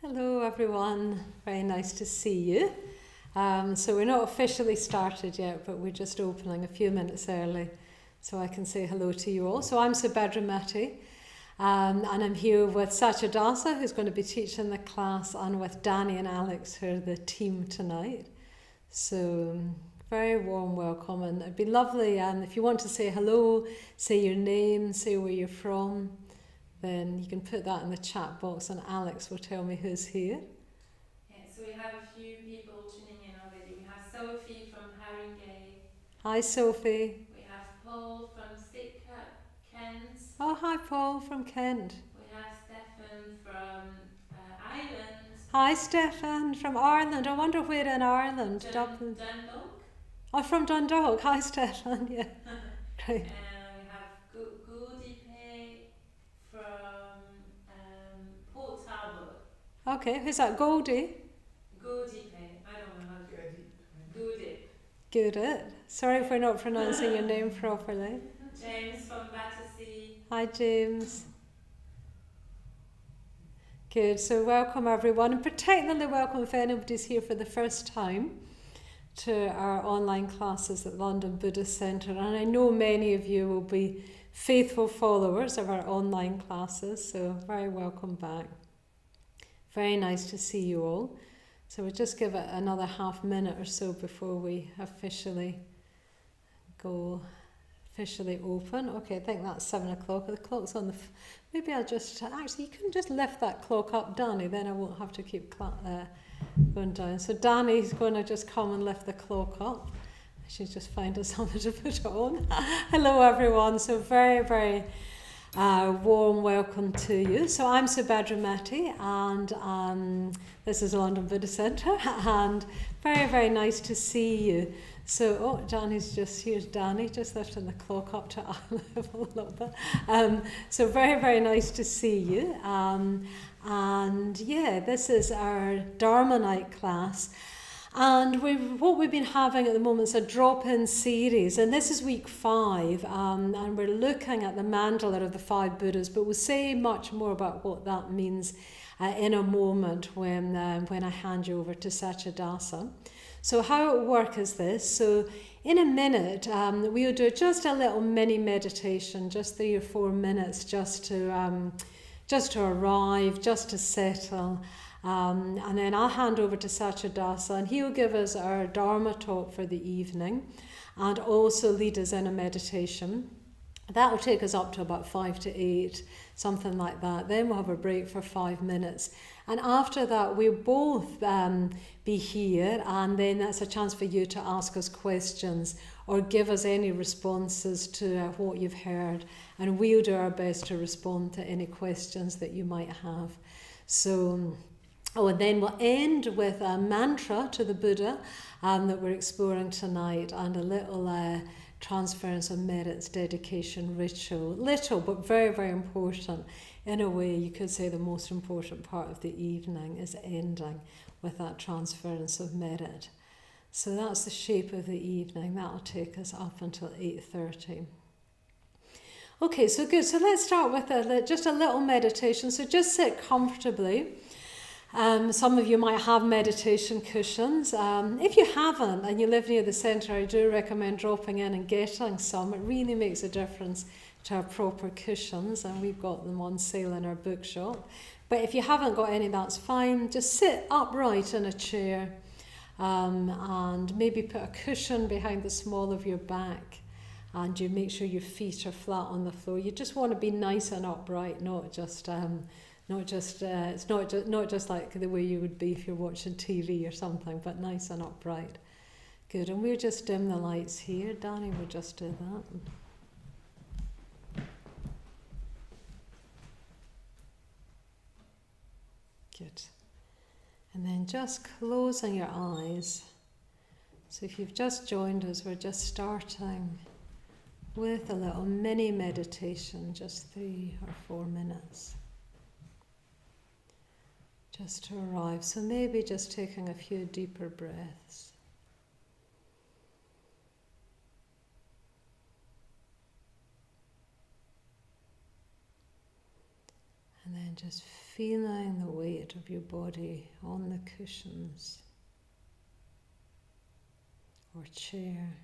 Hello everyone, very nice to see you. So we're not officially started yet, but we're just opening a few minutes early so I can say hello to you all. So I'm Satyadasa, and I'm here with Satyadasa, who's going to be teaching the class, and with Danny and Alex, who are the team tonight. So very warm welcome, and it'd be lovely if you want to say hello, say your name, say where you're from, then you can put that in the chat box and Alex will tell me who's here. Yeah, so we have a few people tuning in already. We have Sophie from Haringey. Hi Sophie. We have Paul from Kent. Oh, hi Paul from Kent. We have Stefan from Ireland. Hi Stefan from Ireland. I wonder where in Ireland. Dublin. Dundalk. Oh, from Dundalk. Hi Stefan. Yeah. Great. We have Goldie from Port Talbot. Okay, who's that? Goldie? Goldie. I don't know how to Goodip. Good. Sorry if we're not pronouncing your name properly. James from Battersea. Hi James. Good, so welcome everyone, and particularly welcome if anybody's here for the first time to our online classes at London Buddhist Centre. And I know many of you will be faithful followers of our online classes, so very welcome back. Very nice to see you all. So we'll just give it another half minute or so before we officially open. Okay, I think that's 7 o'clock. The clock's on the... Maybe I'll just... Actually, you can just lift that clock up, Danny, then I won't have to keep going down. So Danny's going to just come and lift the clock up. I should just find us something to put it on. Hello, everyone. So very, very warm welcome to you. So I'm Satyadasa, and this is London Buddhist Centre, and very, very nice to see you. So, Danny's just, here's Danny, just lifting the clock up to our level a little bit. So very, very nice to see you. And yeah, this is our Dharma night class. And what we've been having at the moment is a drop-in series, and this is week 5, and we're looking at the mandala of the 5 Buddhas, but we'll say much more about what that means in a moment when I hand you over to Satyadasa. So how it will work is this. So in a minute, we'll do just a little mini meditation, just 3 or 4 minutes, just to arrive, just to settle. And then I'll hand over to Satyadasa, and he'll give us our Dharma talk for the evening and also lead us in a meditation. That will take us up to about 5 to 8, something like that. Then we'll have a break for 5 minutes. And after that, we'll both be here, and then that's a chance for you to ask us questions or give us any responses to what you've heard. And we'll do our best to respond to any questions that you might have. So... and then we'll end with a mantra to the Buddha that we're exploring tonight, and a little transference of merits dedication ritual. Little, but very, very important. In a way, you could say the most important part of the evening is ending with that transference of merit. So that's the shape of the evening. That'll take us up until 8:30. Okay, so good. So let's start with just a little meditation. So just sit comfortably. Some of you might have meditation cushions. If you haven't and you live near the centre, I do recommend dropping in and getting some. It really makes a difference to our proper cushions, and we've got them on sale in our bookshop. But if you haven't got any, that's fine. Just sit upright in a chair, and maybe put a cushion behind the small of your back, and you make sure your feet are flat on the floor. You just want to be nice and upright, not just it's not just like the way you would be if you're watching TV or something, but nice and upright. Good, and we'll just dim the lights here. Danny will just do that. Good. And then just closing your eyes. So if you've just joined us, we're just starting with a little mini meditation, just 3 or 4 minutes. Just to arrive. So maybe just taking a few deeper breaths. And then And just feeling the weight of your body on the cushions or chair.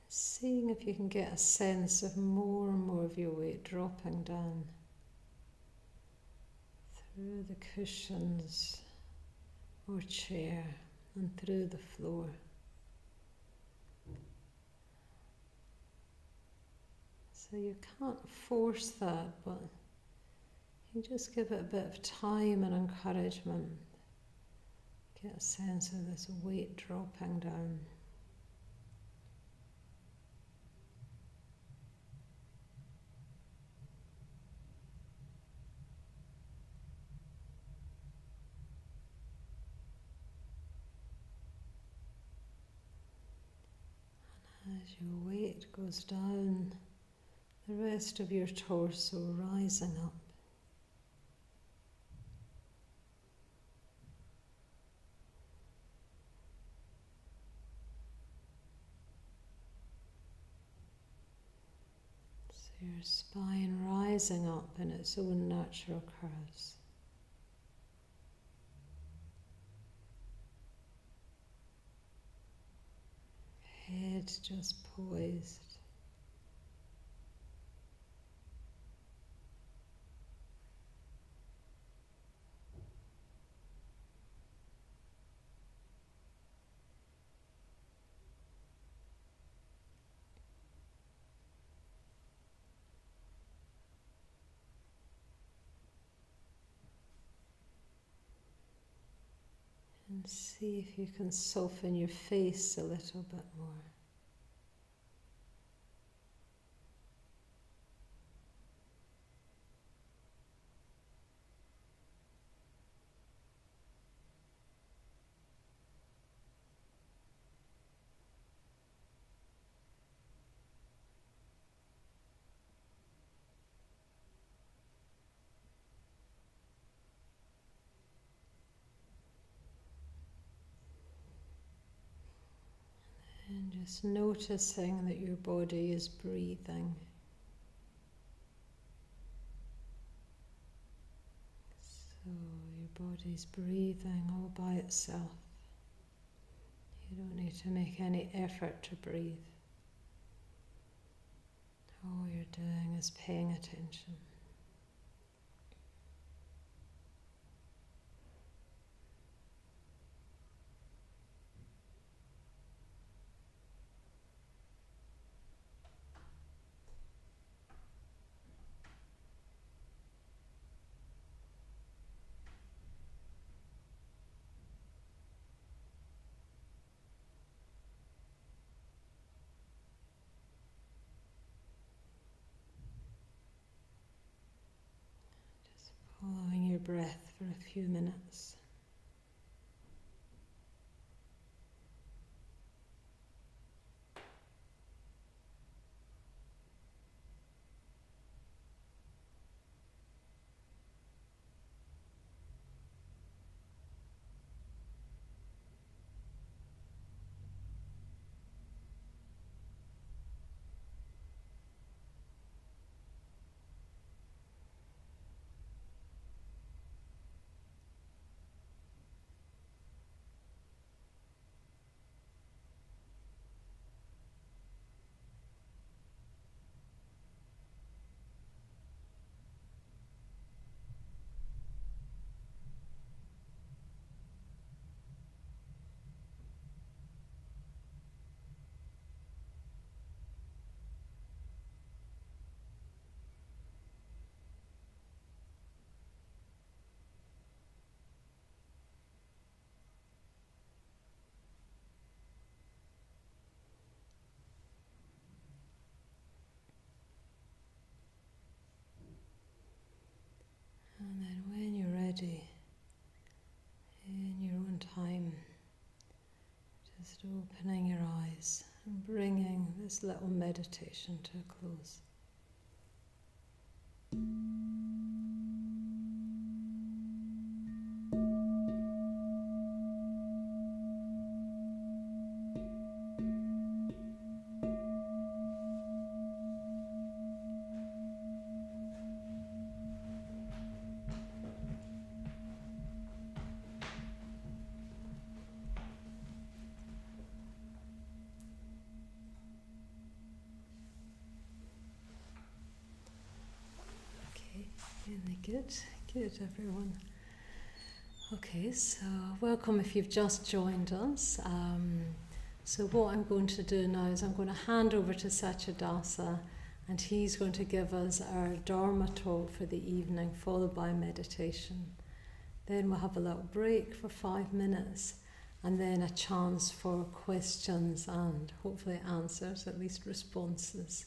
Seeing if you can get a sense of more and more of your weight dropping down through the cushions or chair and through the floor. So you can't force that, but you just give it a bit of time and encouragement. Get a sense of this weight dropping down. As your weight goes down, the rest of your torso rising up. So your spine rising up in its own natural curves. Head just poised. And see if you can soften your face a little bit more. And just noticing that your body is breathing. So your body's breathing all by itself. You don't need to make any effort to breathe. All you're doing is paying attention. Following your breath for a few minutes. And then when you're ready, in your own time, just opening your eyes and bringing this little meditation to a close. Really good. Good, everyone. Okay, so welcome if you've just joined us. So what I'm going to do now is I'm going to hand over to Satyadasa, and he's going to give us our Dharma talk for the evening, followed by meditation. Then we'll have a little break for 5 minutes, and then a chance for questions and hopefully answers, at least responses.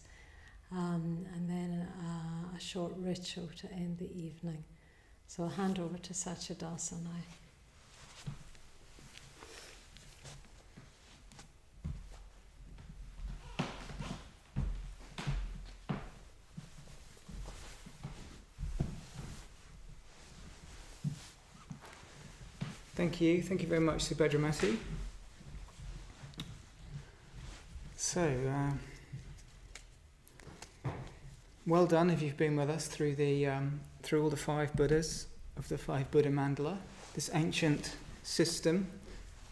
And then a short ritual to end the evening. So I'll hand over to Satyadasa now. Thank you very much, Subhadramati. So, well done if you've been with us through all the 5 Buddhas of the 5 Buddha mandala, this ancient system.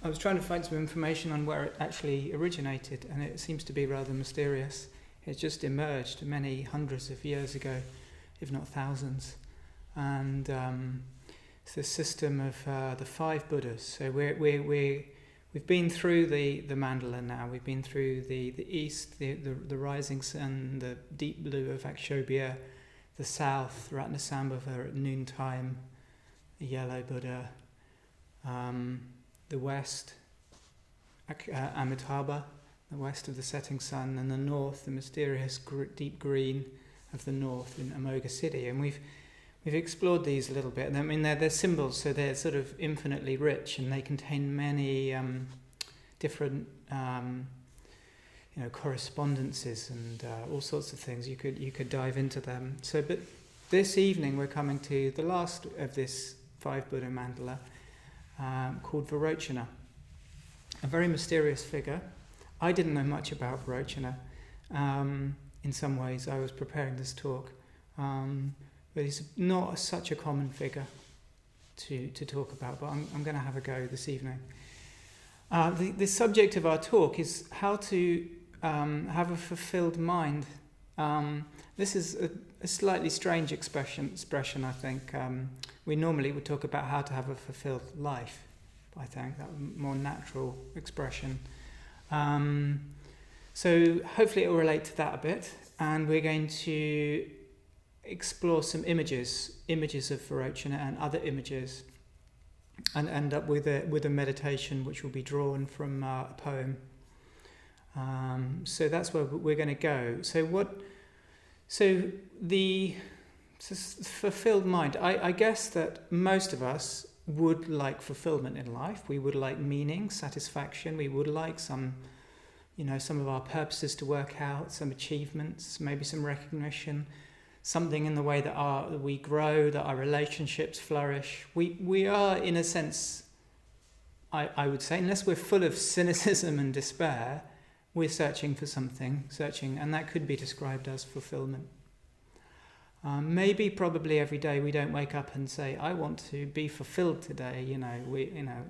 I was trying to find some information on where it actually originated, and it seems to be rather mysterious. It just emerged many hundreds of years ago, if not thousands, and it's the system of the 5 Buddhas. So we've been through the mandala now. We've been through the east, the rising sun, the deep blue of Akshobhya, the south, Ratnasambhava at noontime, the yellow Buddha, the west, Amitabha, the west of the setting sun, and the north, the mysterious deep green of the north in Amoga City. And we've explored these a little bit. I mean, they're symbols, so they're sort of infinitely rich, and they contain many different, correspondences and all sorts of things. You could dive into them. So, but this evening we're coming to the last of this 5 Buddha mandala, called Virochana, a very mysterious figure. I didn't know much about Virochana. In some ways, I was preparing this talk. But he's not such a common figure to talk about, but I'm going to have a go this evening. The subject of our talk is how to have a fulfilled mind. This is a slightly strange expression, I think. We normally would talk about how to have a fulfilled life, I think, that more natural expression. So hopefully it will relate to that a bit, and we're going to explore some images of Virochana and other images, and end up with a meditation which will be drawn from a poem. So that's where we're going to go. So the fulfilled mind. I guess that most of us would like fulfillment in life. We would like meaning, satisfaction. We would like some of our purposes to work out, some achievements, maybe some recognition. Something in the way that we grow, that our relationships flourish. We are, in a sense, I would say, unless we're full of cynicism and despair, we're searching for something, and that could be described as fulfillment. Maybe, probably every day we don't wake up and say, I want to be fulfilled today,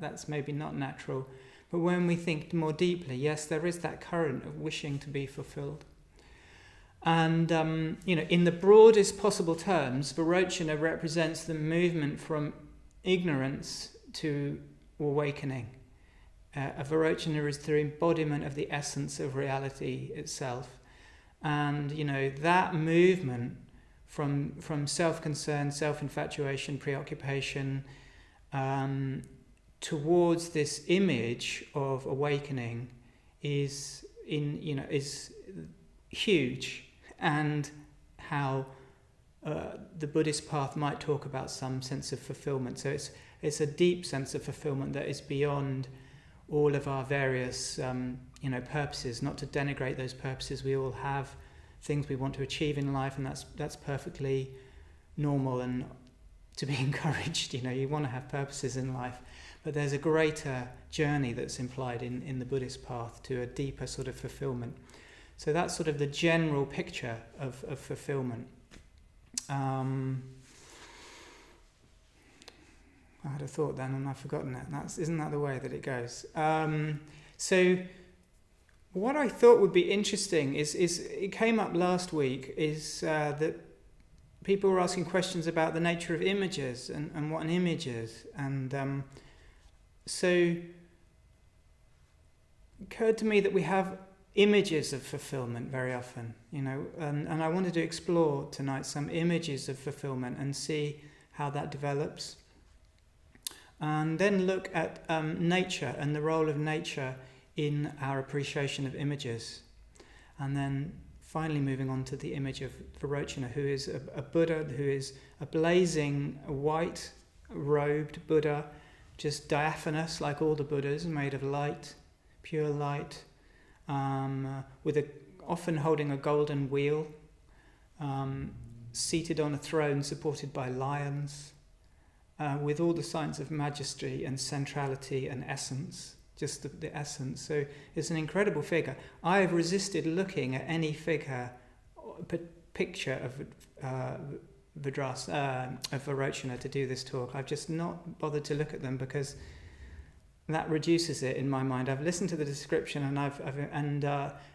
that's maybe not natural. But when we think more deeply, yes, there is that current of wishing to be fulfilled. And, in the broadest possible terms, Virochana represents the movement from ignorance to awakening. A Virochana is the embodiment of the essence of reality itself. And, that movement from self-concern, self-infatuation, preoccupation, towards this image of awakening is huge. And how the Buddhist path might talk about some sense of fulfillment. So it's a deep sense of fulfillment that is beyond all of our various purposes. Not to denigrate those purposes, we all have things we want to achieve in life, and that's perfectly normal and to be encouraged. You want to have purposes in life, but there's a greater journey that's implied in the Buddhist path to a deeper sort of fulfillment. So that's sort of the general picture of fulfillment. I had a thought then and I've forgotten it. Isn't that the way that it goes? So what I thought would be interesting is it came up last week, is that people were asking questions about the nature of images and what an image is. And so it occurred to me that we have images of fulfillment very often, and I wanted to explore tonight some images of fulfillment and see how that develops. And then look at nature and the role of nature in our appreciation of images. And then finally moving on to the image of Virochana, who is a Buddha, who is a blazing white-robed Buddha, just diaphanous like all the Buddhas, made of light, pure light, often holding a golden wheel, seated on a throne supported by lions, with all the signs of majesty and centrality and essence, just the essence. So it's an incredible figure. I have resisted looking at any figure, picture of Virochana to do this talk. I've just not bothered to look at them because that reduces it in my mind. I've listened to the description, and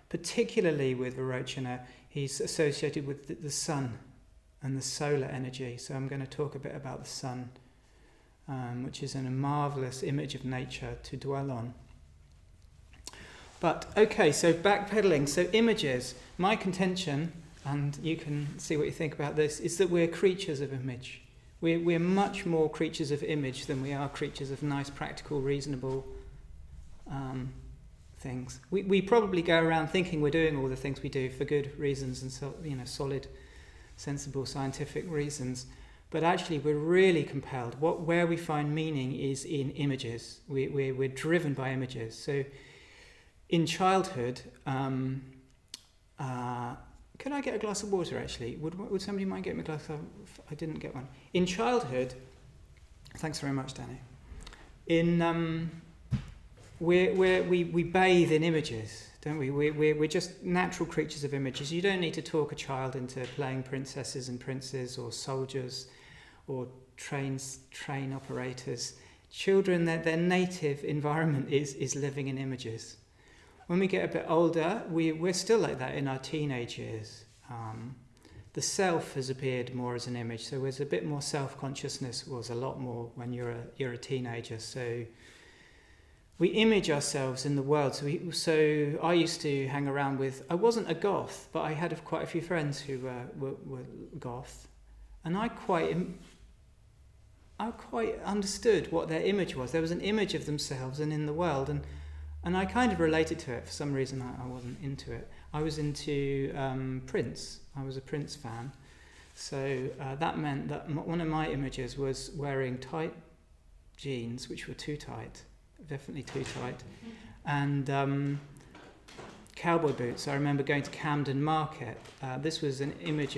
particularly with Virochana, he's associated with the sun and the solar energy. So I'm going to talk a bit about the sun, which is a marvelous image of nature to dwell on. But okay, so backpedaling, so images. My contention, and you can see what you think about this, is that we're creatures of image. We're much more creatures of image than we are creatures of nice, practical, reasonable things. We probably go around thinking we're doing all the things we do for good reasons and solid, sensible, scientific reasons. But actually, we're really compelled. Where we find meaning is in images. We're driven by images. So, in childhood, could I get a glass of water? Actually, would somebody mind getting me a glass of? I didn't get one. In childhood, thanks very much, Danny. We bathe in images, don't we? We're just natural creatures of images. You don't need to talk a child into playing princesses and princes or soldiers or train operators. Children, their native environment is living in images. When we get a bit older, we're still like that in our teenage years. The self has appeared more as an image, so there's a bit more self-consciousness, was a lot more when you're a teenager. So we image ourselves in the world. So I used to hang around with, I wasn't a goth, but I had quite a few friends who were goth, and I quite understood what their image was. There was an image of themselves and in the world, and I kind of related to it. For some reason, I wasn't into it. I was into Prince. I was a Prince fan. So that meant that one of my images was wearing tight jeans, which were too tight, definitely too tight, and cowboy boots. I remember going to Camden Market. This was an image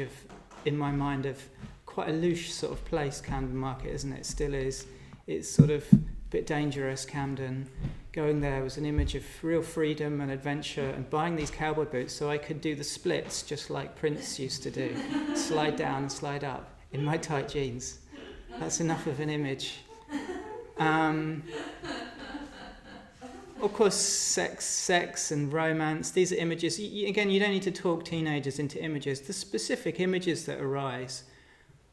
in my mind of quite a loose sort of place, Camden Market, isn't it? It still is. It's sort of a bit dangerous, Camden. Going there was an image of real freedom and adventure, and buying these cowboy boots so I could do the splits just like Prince used to do. Slide down and slide up in my tight jeans. That's enough of an image. Of course, sex and romance, these are images. Again, you don't need to talk teenagers into images. The specific images that arise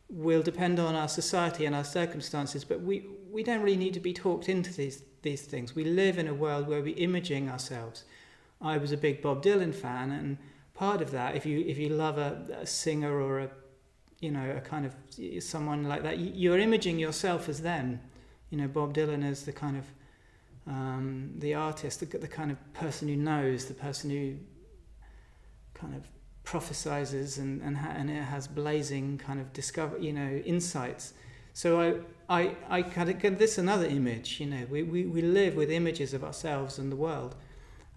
will depend on our society and our circumstances, but we don't really need to be talked into these things. We live in a world where we're imaging ourselves. I was a big Bob Dylan fan, and part of that, if you love a singer or a kind of someone like that, you're imaging yourself as them. Bob Dylan as the kind of the artist, the kind of person who knows, the person who kind of prophesizes and it has blazing kind of insights. So I kind of get this another image. We live with images of ourselves and the world,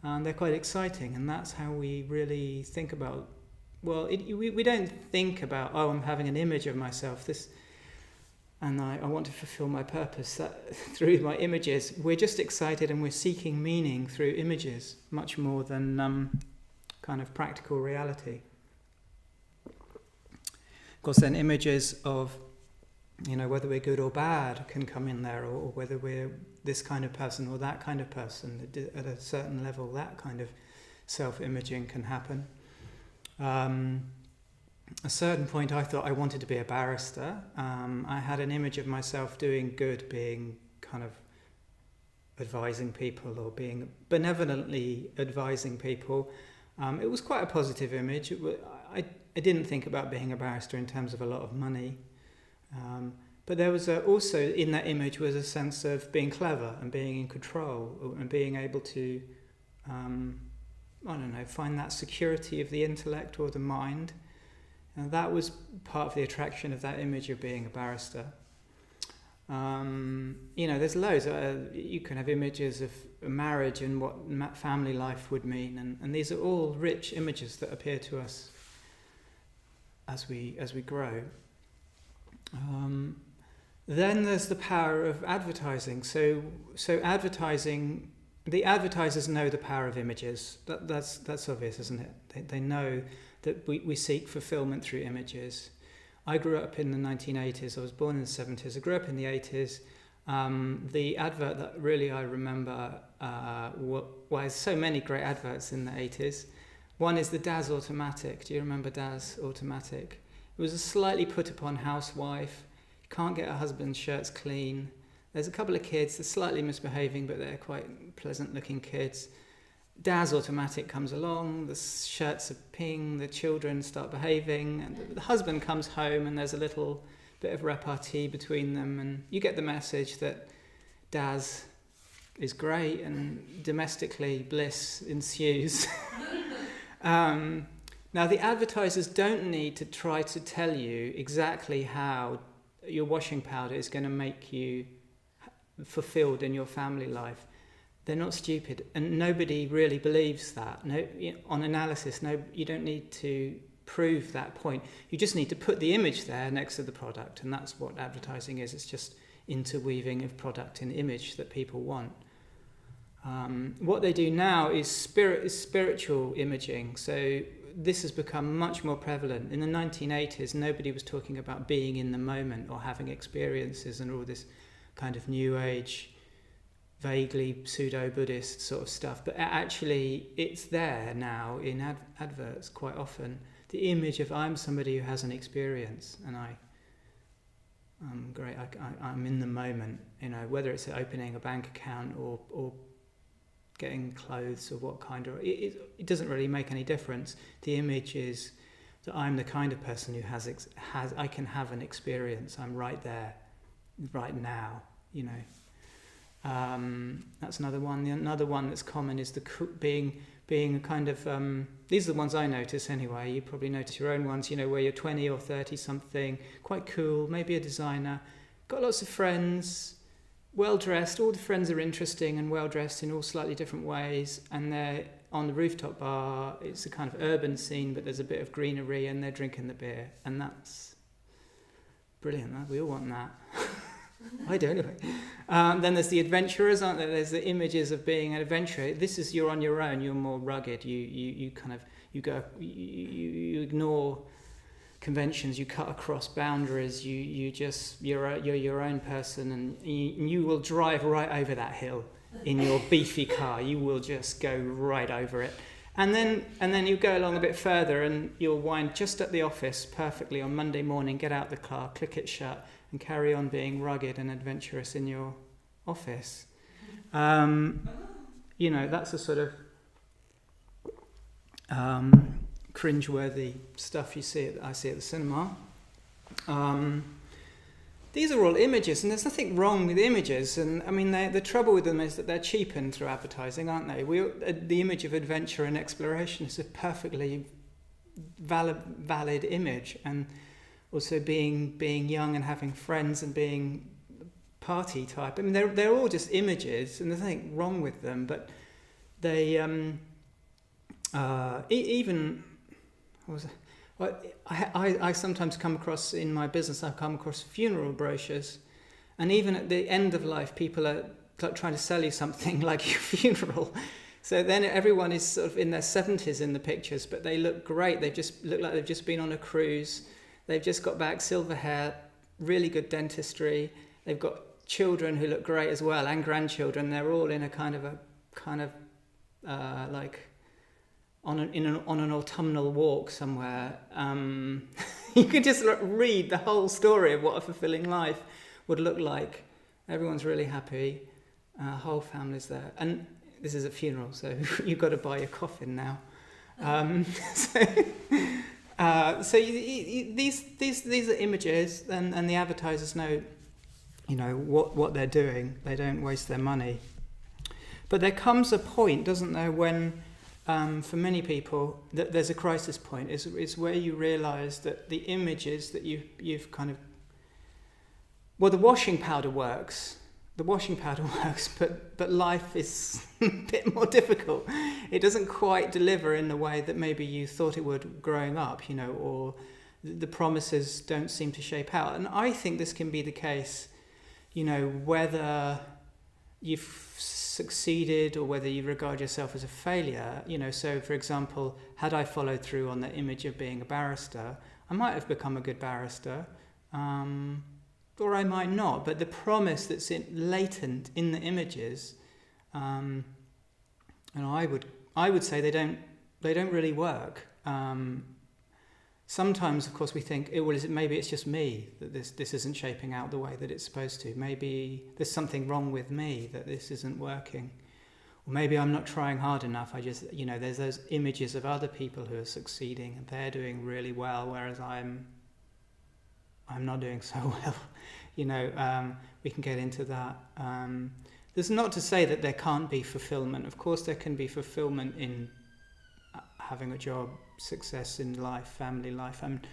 and they're quite exciting. And that's how we really think about. Well, we don't think about, I'm having an image of myself. And I want to fulfill my purpose that through my images. We're just excited and we're seeking meaning through images much more than kind of practical reality. Of course, then images of, whether we're good or bad can come in there, or whether we're this kind of person or that kind of person. At a certain level, that kind of self-imaging can happen. a certain point I thought I wanted to be a barrister. I had an image of myself doing good, being kind of advising people or being benevolently advising people. It was quite a positive image. I didn't think about being a barrister in terms of a lot of money. But there was also in that image was a sense of being clever and being in control and being able to, find that security of the intellect or the mind. And that was part of the attraction of that image of being a barrister. There's loads. You can have images of marriage and what family life would mean, and these are all rich images that appear to us as we grow. Then there's the power of advertising. So advertising, the advertisers know the power of images. That's obvious, isn't it? They know that we seek fulfillment through images. I grew up in the 1980s. I was born in the 70s. I grew up in the 80s. The advert that really I remember, there's so many great adverts in the 80s. One is the Daz Automatic. Do you remember Daz Automatic? It was a slightly put upon housewife. Can't get her husband's shirts clean. There's a couple of kids. They're slightly misbehaving, but they're quite pleasant looking kids. Daz Automatic comes along, the shirts are ping, the children start behaving, and the husband comes home and there's a little bit of repartee between them, and you get the message that Daz is great and domestically bliss ensues. Now the advertisers don't need to try to tell you exactly how your washing powder is going to make you fulfilled in your family life. They're not stupid, and nobody really believes that. On analysis, you don't need to prove that point. You just need to put the image there next to the product, and that's what advertising is. It's just interweaving of product and image that people want. What they do now is spiritual imaging. So this has become much more prevalent. In the 1980s, nobody was talking about being in the moment or having experiences and all this kind of new age, vaguely pseudo-Buddhist sort of stuff. But actually, it's there now in adverts quite often. The image of I'm somebody who has an experience and I'm great. I'm in the moment. Whether it's opening a bank account or getting clothes or what kind of it doesn't really make any difference. The image is that I'm the kind of person who has I can have an experience. I'm right there, right now. That's another one. Another one that's common is the being a kind of these are the ones I notice anyway. You probably notice your own ones. Where you're 20 or 30 something, quite cool, maybe a designer, got lots of friends. Well dressed, all the friends are interesting and well dressed in all slightly different ways, and they're on the rooftop bar. It's a kind of urban scene, but there's a bit of greenery, and they're drinking the beer, and that's brilliant. We all want that. I do anyway. Then there's the adventurers, aren't there? There's the images of being an adventurer. This is you're on your own. You're more rugged. You ignore conventions, you cut across boundaries, you're your own person, and you will drive right over that hill in your beefy car. You will just go right over it, and then you go along a bit further and you'll wind just at the office perfectly on Monday morning, get out the car, click it shut, and carry on being rugged and adventurous in your office. That's a sort of cringeworthy stuff I see at the cinema. These are all images, and there's nothing wrong with images. And I mean, the trouble with them is that they're cheapened through advertising, aren't they? The image of adventure and exploration is a perfectly valid image, and also being young and having friends and being party type. I mean, they're all just images, and there's nothing wrong with them. But they I sometimes come across in my business, I've come across funeral brochures, and even at the end of life, people are trying to sell you something like your funeral. So then everyone is sort of in their 70s in the pictures, but they look great. They just look like they've just been on a cruise. They've just got back, silver hair, really good dentistry. They've got children who look great as well, and grandchildren. They're all in a kind of on an autumnal walk somewhere, you could just read the whole story of what a fulfilling life would look like. Everyone's really happy, whole family's there, and this is a funeral, so you've got to buy your coffin now. So these are images, and the advertisers know, what they're doing. They don't waste their money. But there comes a point, doesn't there, when for many people that there's a crisis point. Is where you realise that the images that you've kind of, well, the washing powder works, but life is a bit more difficult. It doesn't quite deliver in the way that maybe you thought it would growing up, or the promises don't seem to shape out. And I think this can be the case, whether you've succeeded or whether you regard yourself as a failure. So for example, had I followed through on the image of being a barrister, I might have become a good barrister. Or I might not, but the promise that's latent in the images, and I would say they don't really work. Sometimes, of course, we think, maybe it's just me that this isn't shaping out the way that it's supposed to. Maybe there's something wrong with me that this isn't working, or maybe I'm not trying hard enough. I just, there's those images of other people who are succeeding and they're doing really well, whereas I'm not doing so well. We can get into that. There's not to say that there can't be fulfillment. Of course there can be fulfillment in having a job, success in life, family life, and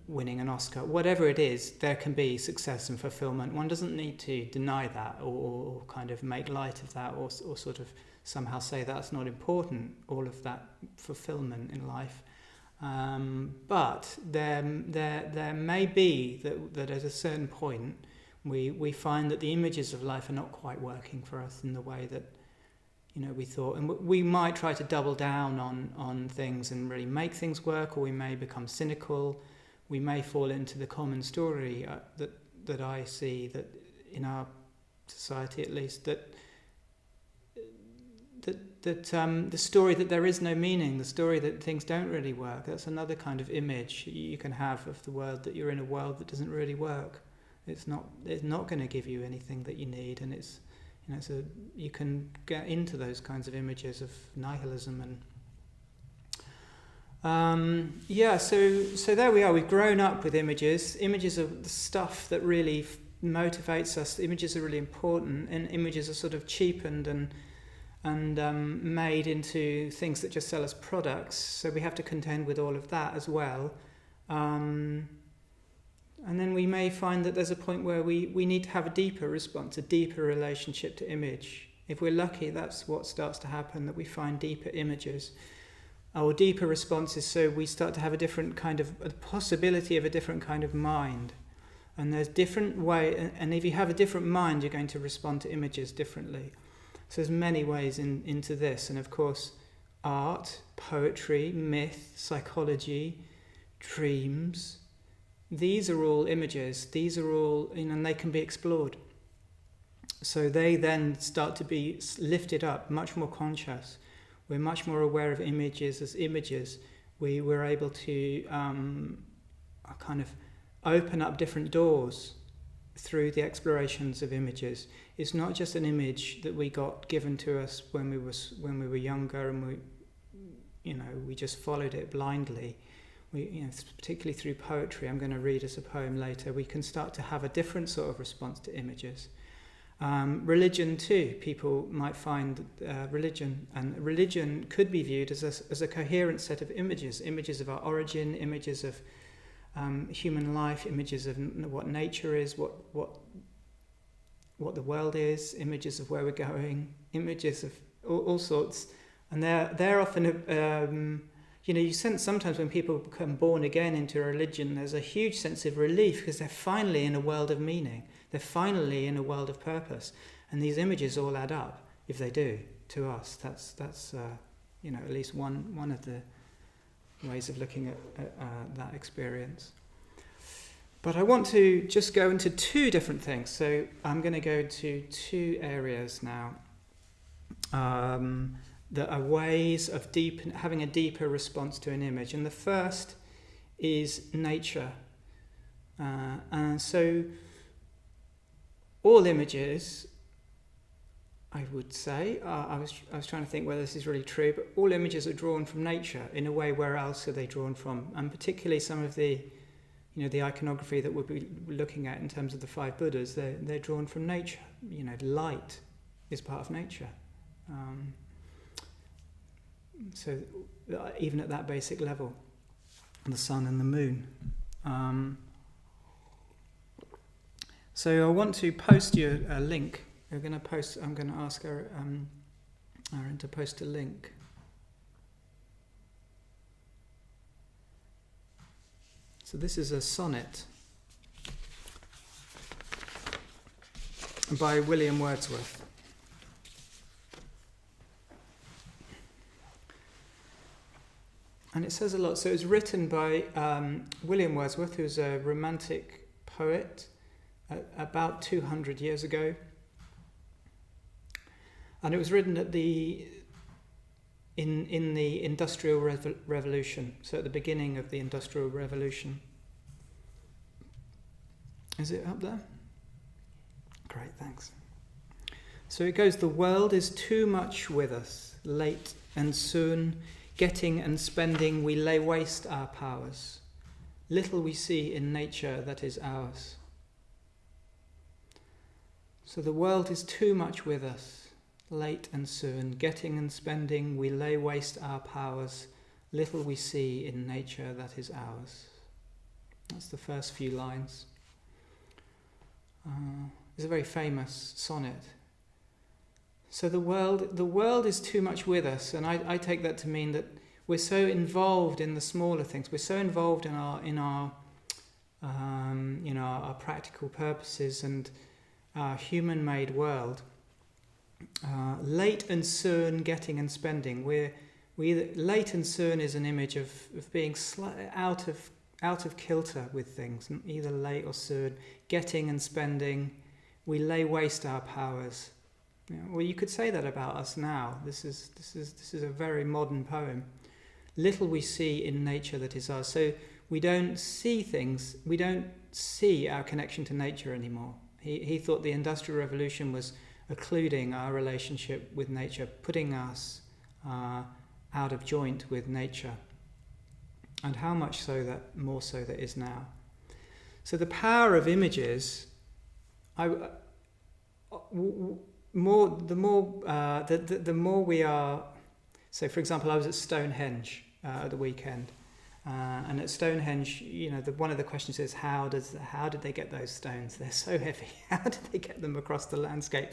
winning an Oscar. Whatever it is, there can be success and fulfillment. One doesn't need to deny that or kind of make light of that or sort of somehow say that's not important, all of that fulfillment in life. But there may be that at a certain point we find that the images of life are not quite working for us in the way that we thought, and we might try to double down on things and really make things work, or we may become cynical. We may fall into the common story that I see that in our society, at least, that the story that there is no meaning, the story that things don't really work. That's another kind of image you can have of the world, that you're in a world that doesn't really work. It's not going to give you anything that you need, and you can get into those kinds of images of nihilism and so there we are. We've grown up with images. Images of the stuff that really motivates us. Images are really important, and images are sort of cheapened and made into things that just sell us products. So we have to contend with all of that as well. And then we may find that there's a point where we need to have a deeper response, a deeper relationship to image. If we're lucky, that's what starts to happen, that we find deeper images or deeper responses. So we start to have a possibility of a different kind of mind. And there's different way, and if you have a different mind, you're going to respond to images differently. So there's many ways into this, and of course art, poetry, myth, psychology, dreams, these are all images, these are all, and they can be explored. So they then start to be lifted up, much more conscious. We're much more aware of images as images. We're able to kind of open up different doors through the explorations of images. It's not just an image that we got given to us when we were younger, and we just followed it blindly. Particularly through poetry, I'm going to read us a poem later, we can start to have a different sort of response to images. Religion too, people might find religion could be viewed as a coherent set of images of our origin, images of human life, images of what nature is, what the world is, images of where we're going, images of all sorts, and they're often you sense sometimes when people become born again into a religion, there's a huge sense of relief because they're finally in a world of meaning. They're finally in a world of purpose, and these images all add up. If they do to us, that's at least one of the ways of looking at that experience. But I want to just go into two different things. So I'm going to go to two areas now. that are ways of having a deeper response to an image. And the first is nature. And so all images, I would say, I was trying to think whether this is really true, but all images are drawn from nature in a way. Where else are they drawn from? And particularly some of the iconography that we'll be looking at in terms of the 5 Buddhas, they're drawn from nature. Light is part of nature. So even at that basic level, the sun and the moon. So I want to post you a link. I'm going to ask Aaron to post a link. So this is a sonnet by William Wordsworth. And it says a lot. So it was written by William Wordsworth, who's a romantic poet about 200 years ago. And it was written in the Industrial Revolution, so at the beginning of the Industrial Revolution. Is it up there? Great, thanks. So it goes, "The world is too much with us, late and soon, getting and spending, we lay waste our powers. Little we see in nature that is ours." So the world is too much with us, late and soon, getting and spending, we lay waste our powers. Little we see in nature that is ours. That's the first few lines. It's a very famous sonnet. So the world is too much with us, and I take that to mean that we're so involved in the smaller things. We're so involved in our practical purposes and our human-made world. Late and soon, getting and spending. We late and soon is an image of being out of kilter with things, either late or soon. Getting and spending, we lay waste our powers. Well, you could say that about us now. This is a very modern poem. Little we see in nature that is ours. So we don't see things. We don't see our connection to nature anymore. He thought the Industrial Revolution was occluding our relationship with nature, putting us out of joint with nature. And how much so that more so that is now. So the power of images, the more we are. So, for example, I was at Stonehenge at the weekend, and at Stonehenge, one of the questions is how did they get those stones? They're so heavy. How did they get them across the landscape?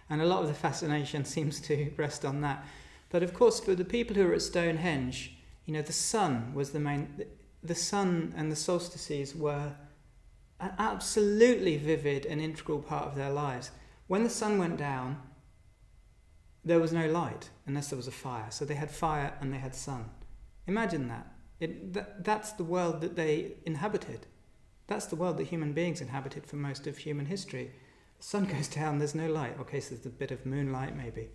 And a lot of the fascination seems to rest on that. But of course, for the people who are at Stonehenge, the sun was the main. The sun and the solstices were an absolutely vivid and integral part of their lives. When the sun went down, there was no light unless there was a fire. So they had fire and they had sun. Imagine that. That's the world that they inhabited. That's the world that human beings inhabited for most of human history. The sun goes down, there's no light. Okay, so there's a bit of moonlight maybe,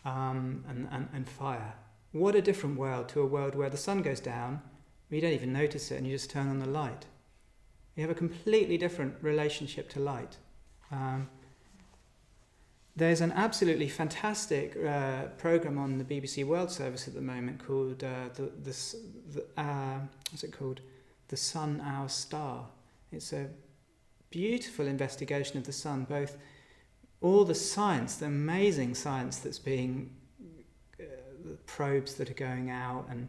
and fire. What a different world to a world where the sun goes down, you don't even notice it, and you just turn on the light. You have a completely different relationship to light. There's an absolutely fantastic program on the BBC World Service at the moment called what's it called? The Sun, Our Star. It's a beautiful investigation of the sun, both all the science, the amazing science that's being, the probes that are going out and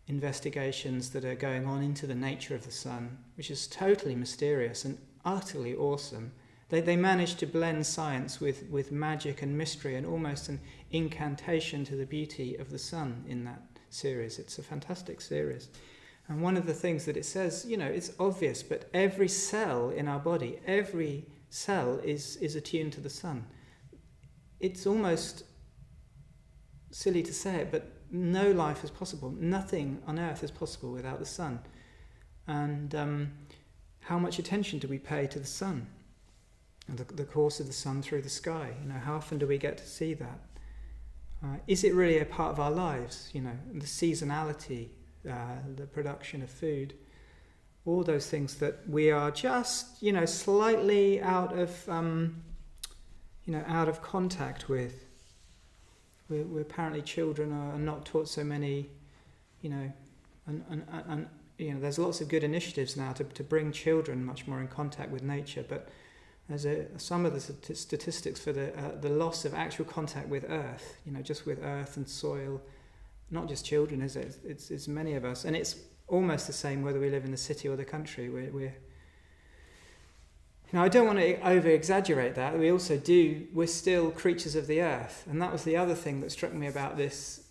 investigations that are going on into the nature of the sun, which is totally mysterious and utterly awesome. They managed to blend science with magic and mystery and almost an incantation to the beauty of the sun in that series. It's a fantastic series. And one of the things that it says, it's obvious, but every cell in our body, every cell is attuned to the sun. It's almost silly to say it, but no life is possible. Nothing on earth is possible without the sun. And how much attention do we pay to the sun? And the course of the sun through the sky. How often do we get to see that? Is it really a part of our lives? You know, the seasonality, the production of food, all those things that we are just, you know, slightly out of contact with. We're apparently children are not taught so many, you know, and you know, there's lots of good initiatives now to bring children much more in contact with nature, but there's some of the statistics for the loss of actual contact with earth, you know, just with earth and soil, not just children, is it? It's many of us, and it's almost the same whether we live in the city or the country. Now, I don't want to over-exaggerate that. We're still creatures of the earth. And that was the other thing that struck me about this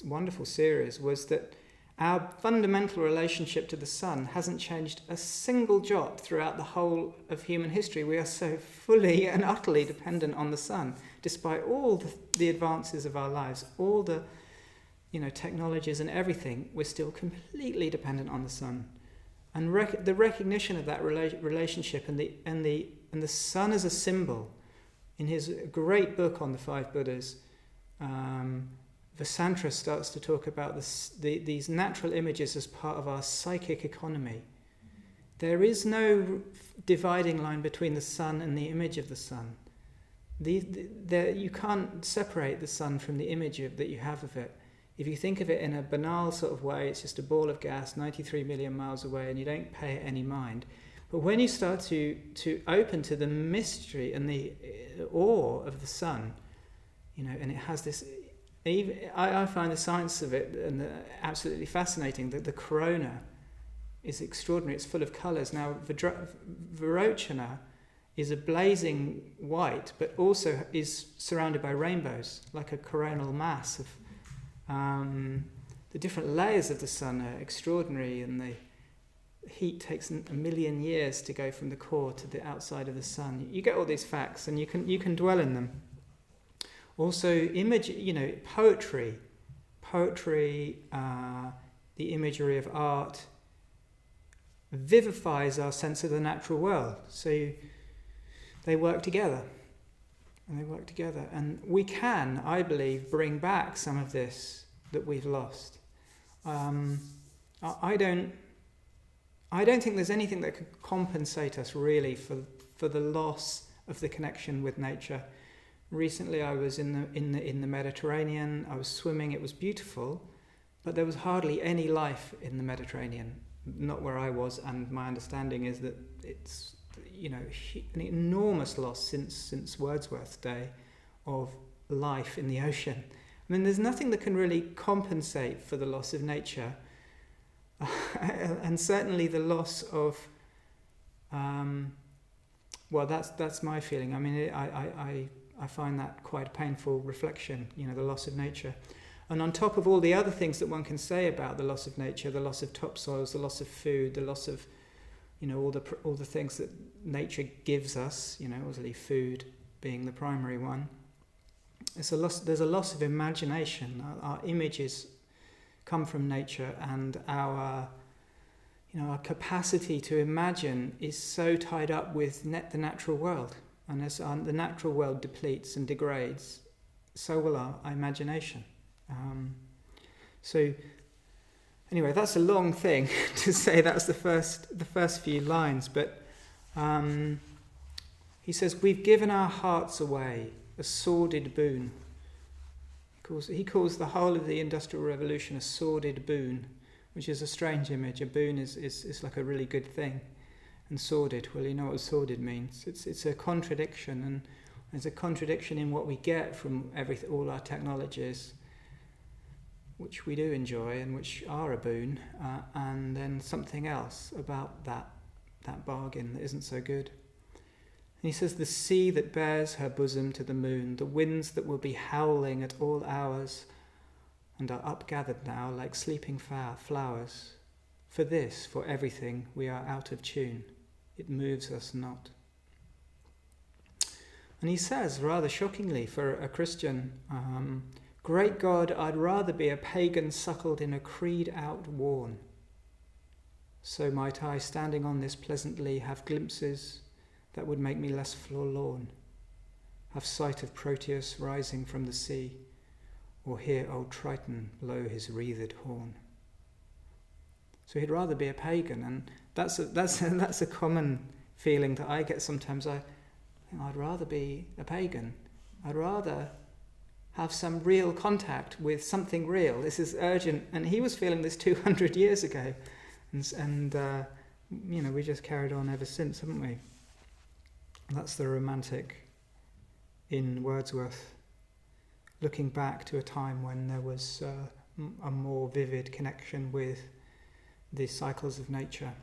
wonderful series, was that our fundamental relationship to the sun hasn't changed a single jot throughout the whole of human history. We are so fully and utterly dependent on the sun, despite all the advances of our lives, all the, you know, technologies and everything. We're still completely dependent on the sun. And the recognition of that relationship and the sun as a symbol, in his great book on the 5 Buddhas, Vasantra starts to talk about these natural images as part of our psychic economy. There is no dividing line between the sun and the image of the sun. You can't separate the sun from the image that you have of it. If you think of it in a banal sort of way, it's just a ball of gas 93 million miles away and you don't pay it any mind. But when you start to open to the mystery and the awe of the sun, you know, and it has this, I find the science of it absolutely fascinating. That the corona is extraordinary. It's full of colours. Now, Virochana is a blazing white, but also is surrounded by rainbows, like a coronal mass of. The different layers of the sun are extraordinary, and the heat takes a million years to go from the core to the outside of the sun. You get all these facts, and you can dwell in them. Also, image, you know, poetry, the imagery of art vivifies our sense of the natural world. So they work together. And we can, I believe, bring back some of this that we've lost. I don't think there's anything that could compensate us really for the loss of the connection with nature. Recently, I was in the Mediterranean. I was swimming. It was beautiful, but there was hardly any life in the Mediterranean. Not where I was, and my understanding is that it's, you know, an enormous loss since Wordsworth's day of life in the ocean. I mean, there's nothing that can really compensate for the loss of nature, and certainly the loss of. Well, that's my feeling. I mean, I find that quite a painful reflection. You know, the loss of nature, and on top of all the other things that one can say about the loss of nature, the loss of topsoils, the loss of food, the loss of, you know, all the things that nature gives us, you know, obviously food being the primary one. There's a loss of imagination. Our images come from nature, and our capacity to imagine is so tied up with the natural world. And as the natural world depletes and degrades, so will our imagination. So anyway, that's a long thing to say. That's the first few lines, but he says, "We've given our hearts away, a sordid boon." He calls the whole of the Industrial Revolution a sordid boon, which is a strange image. A boon is like a really good thing, and sordid, well, you know what sordid means. It's a contradiction, and there's a contradiction in what we get from all our technologies, which we do enjoy and which are a boon, and then something else about that bargain that isn't so good. And he says, "The sea that bears her bosom to the moon, the winds that will be howling at all hours and are upgathered now like sleeping flowers. For this, for everything, we are out of tune. It moves us not." And he says, rather shockingly for a Christian, "Great God, I'd rather be a pagan suckled in a creed outworn. So might I, standing on this pleasantly, have glimpses that would make me less forlorn. have sight of Proteus rising from the sea, or hear old Triton blow his wreathed horn. So he'd rather be a pagan, and that's a common feeling that I get sometimes. I'd rather be a pagan. I'd rather have some real contact with something real. This is urgent, and he was feeling this 200 years ago, and we just carried on ever since, haven't we? That's the romantic in Wordsworth, looking back to a time when there was a more vivid connection with the cycles of nature.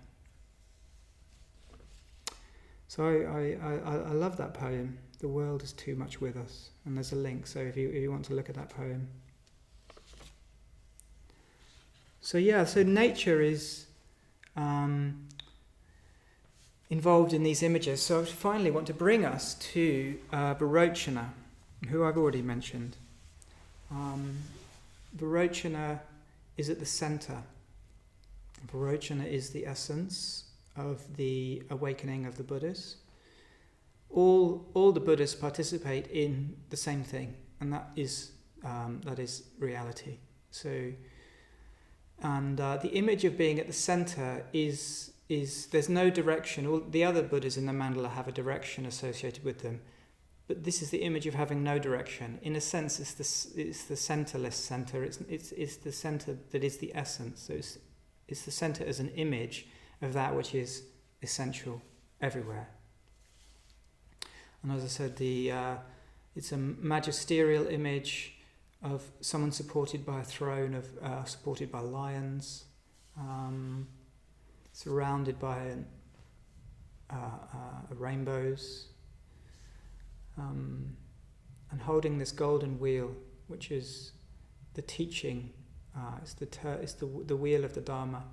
So I love that poem. The world is too much with us, and there's a link. So if you want to look at that poem. So nature is involved in these images. So I finally want to bring us to Virochana, who I've already mentioned. Virochana is at the center. Virochana is the essence of the awakening of the Buddhas. All the Buddhas participate in the same thing, and that is reality. So, and the image of being at the center is there's no direction. All the other Buddhas in the mandala have a direction associated with them, but this is the image of having no direction. In a sense, it's the centerless center. It's the center that is the essence. So it's the center as an image of that which is essential everywhere. And as I said, it's a magisterial image of someone supported by a throne, supported by lions, surrounded by rainbows, and holding this golden wheel, which is the teaching. It's the wheel of the Dharma,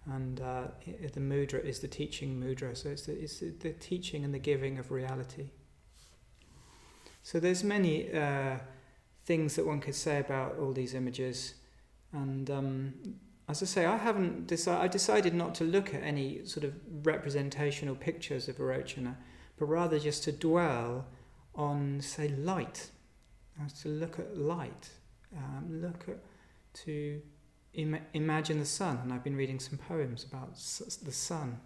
and the mudra is the teaching mudra. So it's the teaching and the giving of reality. So there's many things that one could say about all these images, and as I say, I decided not to look at any sort of representational pictures of Virochana, but rather just to dwell on, say, light. To look at light, to imagine the sun, and I've been reading some poems about the sun.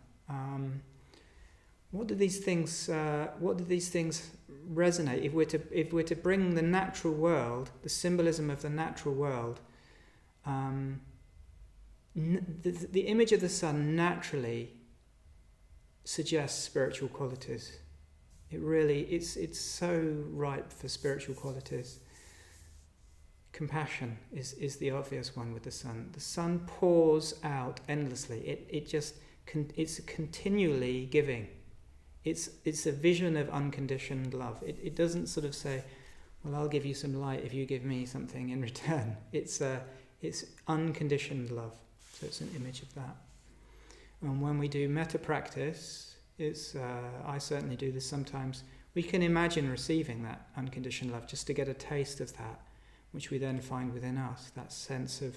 What do these things resonate? If we're to bring the natural world, the symbolism of the natural world, the image of the sun naturally suggests spiritual qualities. It's so ripe for spiritual qualities. Compassion is the obvious one with the sun. The sun pours out endlessly. It's continually giving. It's a vision of unconditioned love. It doesn't sort of say, well, I'll give you some light if you give me something in return. It's unconditioned love. So it's an image of that. And when we do metta practice, I certainly do this sometimes, we can imagine receiving that unconditioned love just to get a taste of that, which we then find within us, that sense of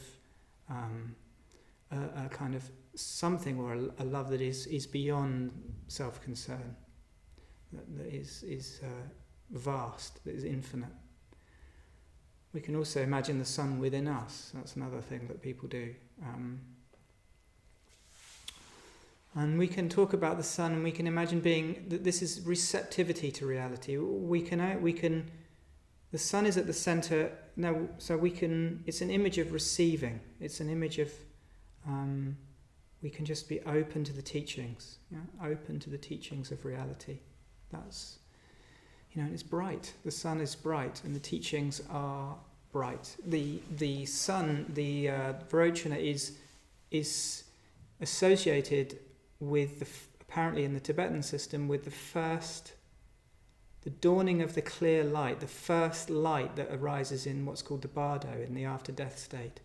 a kind of something, or a love that is beyond self-concern, that is vast, that is infinite. We can also imagine the sun within us. That's another thing that people do. And we can talk about the sun, and we can imagine that this is receptivity to reality. The sun is at the center now, so it's an image of receiving. It's an image of we can just be open to the teachings, open to the teachings of reality. That's, it's bright. The sun is bright, and the teachings are bright. The sun, the Virochana is associated with apparently in the Tibetan system with the dawning of the clear light, the first light that arises in what's called the bardo, in the after-death state.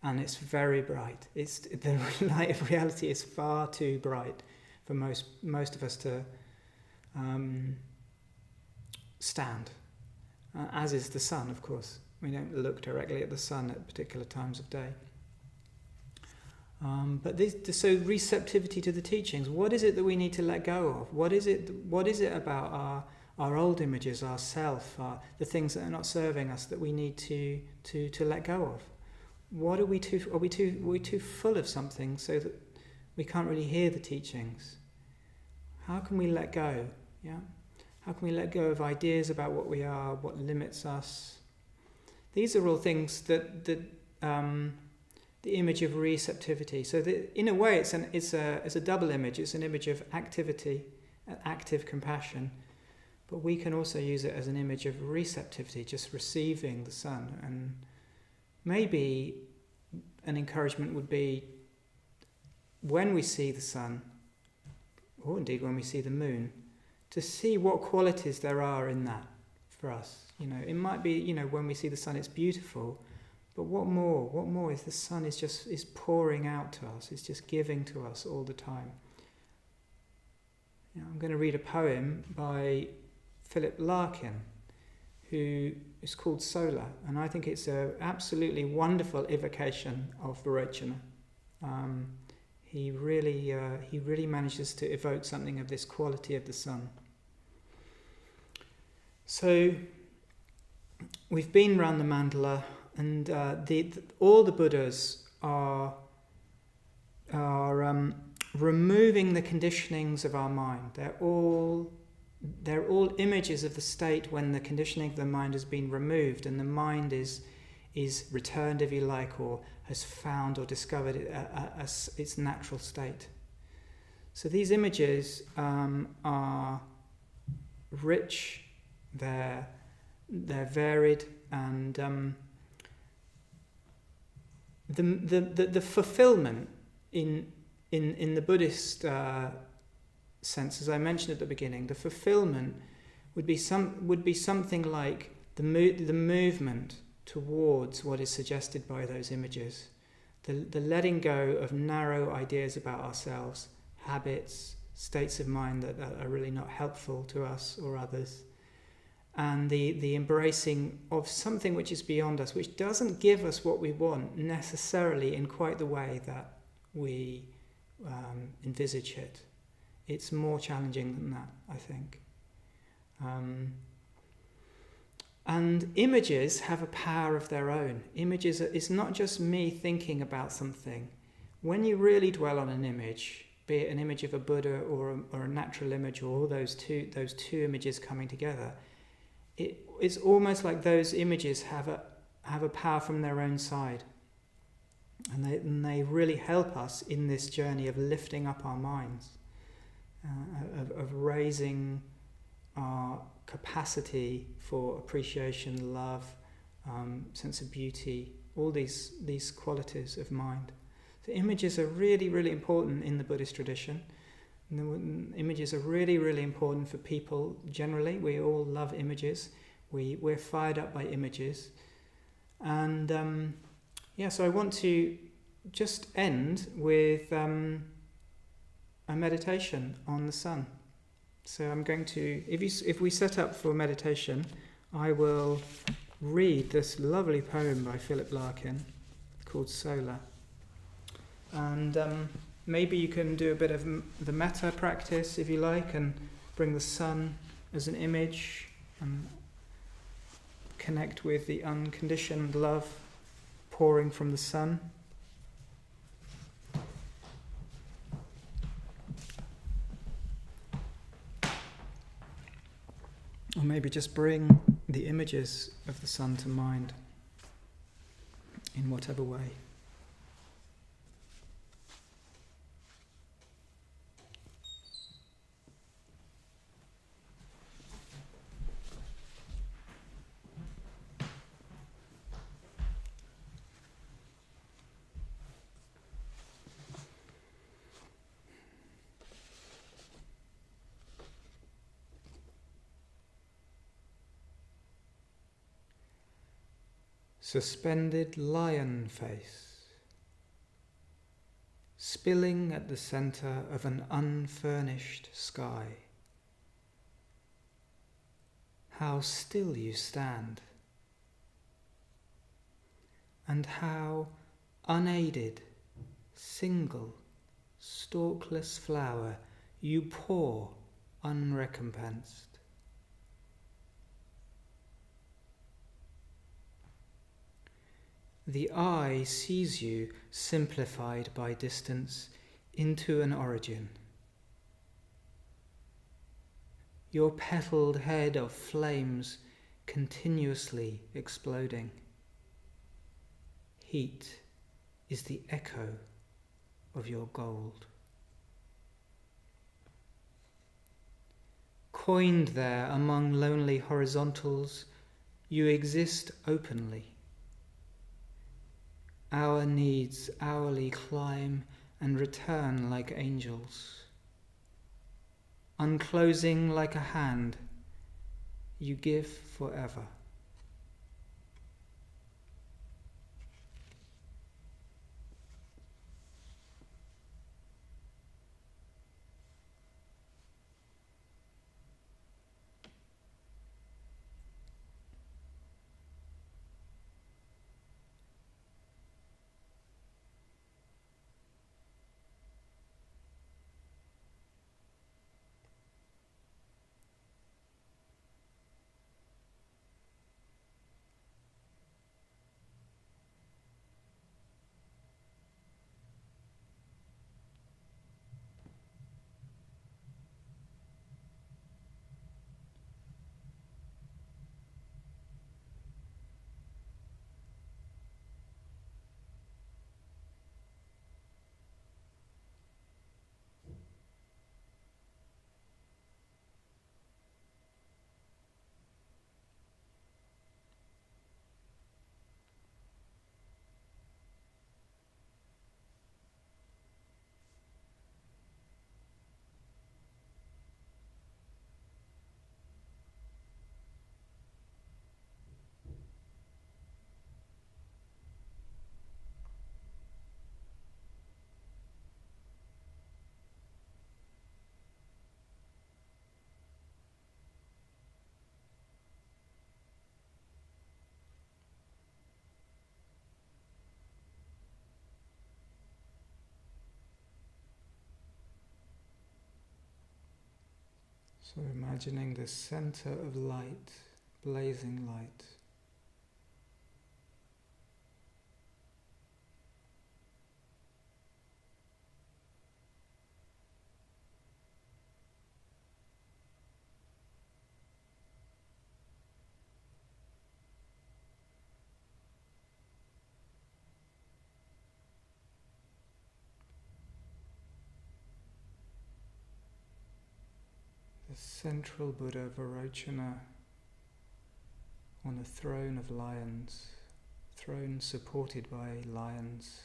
And it's very bright. The light of reality is far too bright for most of us to stand, as is the sun, of course. We don't look directly at the sun at particular times of day. So receptivity to the teachings. What is it that we need to let go of? What is it about our old images, our self, the things that are not serving us that we need to let go of. What are we too full of something so that we can't really hear the teachings? How can we let go? Yeah? How can we let go of ideas about what we are, what limits us? These are all things that the image of receptivity. So in a way, it's a double image. It's an image of activity, active compassion, but we can also use it as an image of receptivity, just receiving the sun. And maybe an encouragement would be, when we see the sun, or indeed when we see the moon, to see what qualities there are in that for us. It might be, when we see the sun, it's beautiful, but what more? What more is the sun is pouring out to us, it's just giving to us all the time. I'm going to read a poem by Philip Larkin, who is called Solar, and I think it's an absolutely wonderful evocation of Vairochana. He really manages to evoke something of this quality of the sun. So we've been around the mandala, and all the Buddhas are removing the conditionings of our mind. They're all images of the state when the conditioning of the mind has been removed and the mind is returned, if you like, or has found or discovered its natural state. So these images are rich, they're varied, and the fulfillment in the Buddhist sense, as I mentioned at the beginning, the fulfillment would be something like the movement towards what is suggested by those images, the letting go of narrow ideas about ourselves, habits, states of mind that are really not helpful to us or others, and the embracing of something which is beyond us, which doesn't give us what we want necessarily in quite the way that we envisage it. It's more challenging than that, I think. And images have a power of their own. Images, it's not just me thinking about something. When you really dwell on an image, be it an image of a Buddha or a natural image, or all those two images coming together, it's almost like those images have a power from their own side. And they really help us in this journey of lifting up our minds, of raising our capacity for appreciation, love, sense of beauty, all these qualities of mind. So images are really, really important in the Buddhist tradition. And images are really, really important for people generally. We all love images. We're fired up by images. And so I want to just end with a meditation on the sun. So I'm going to, if we set up for meditation, I will read this lovely poem by Philip Larkin called Solar. And maybe you can do a bit of the metta practice, if you like, and bring the sun as an image and connect with the unconditioned love pouring from the sun. Or maybe just bring the images of the sun to mind in whatever way. Suspended lion face, spilling at the centre of an unfurnished sky. How still you stand, and how unaided, single, stalkless flower you pour unrecompensed. The eye sees you simplified by distance into an origin. Your petalled head of flames continuously exploding. Heat is the echo of your gold. Coined there among lonely horizontals, you exist openly. Our needs hourly climb and return like angels. Unclosing like a hand, you give forever. So imagining the center of light, blazing light. The central Buddha Vairocana on a throne of lions, throne supported by lions.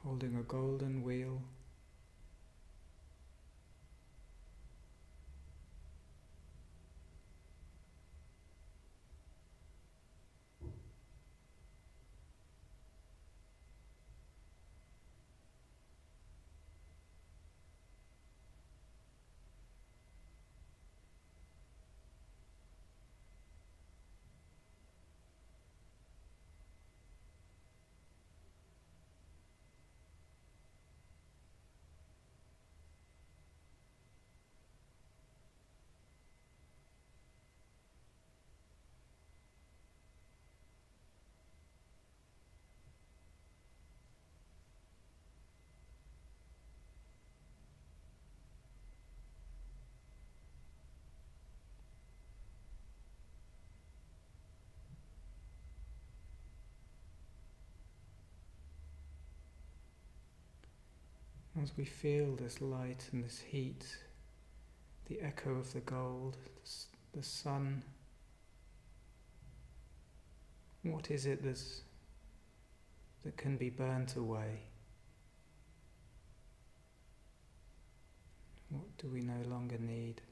Holding a golden wheel. as we feel this light and this heat, the echo of the gold, the sun, what is it that can be burnt away? What do we no longer need?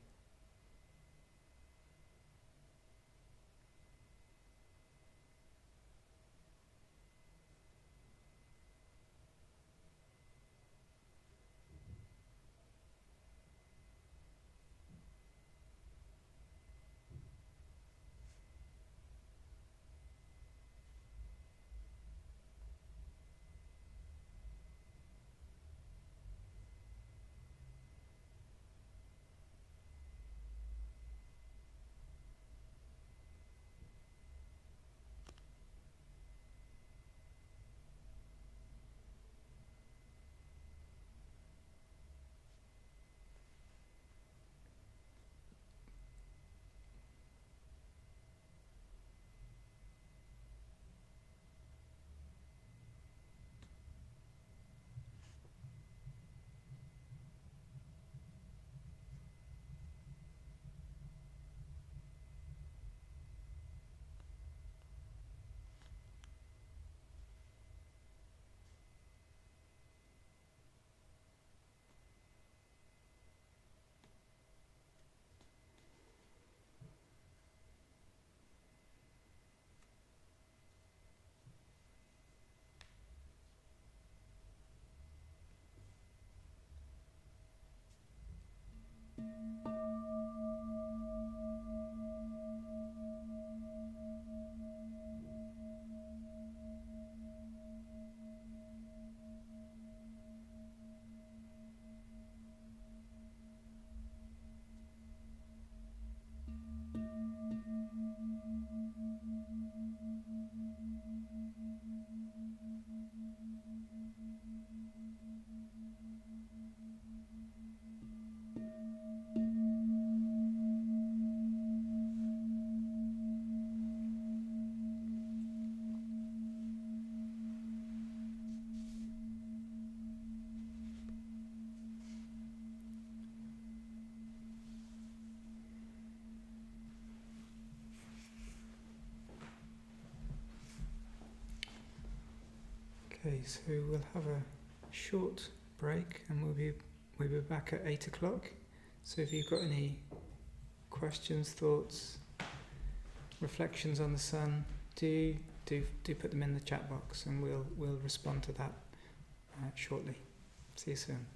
Okay, so we'll have a short break and we'll be back at 8 o'clock. So if you've got any questions, thoughts, reflections on the sun, do put them in the chat box and we'll respond to that shortly. See you soon.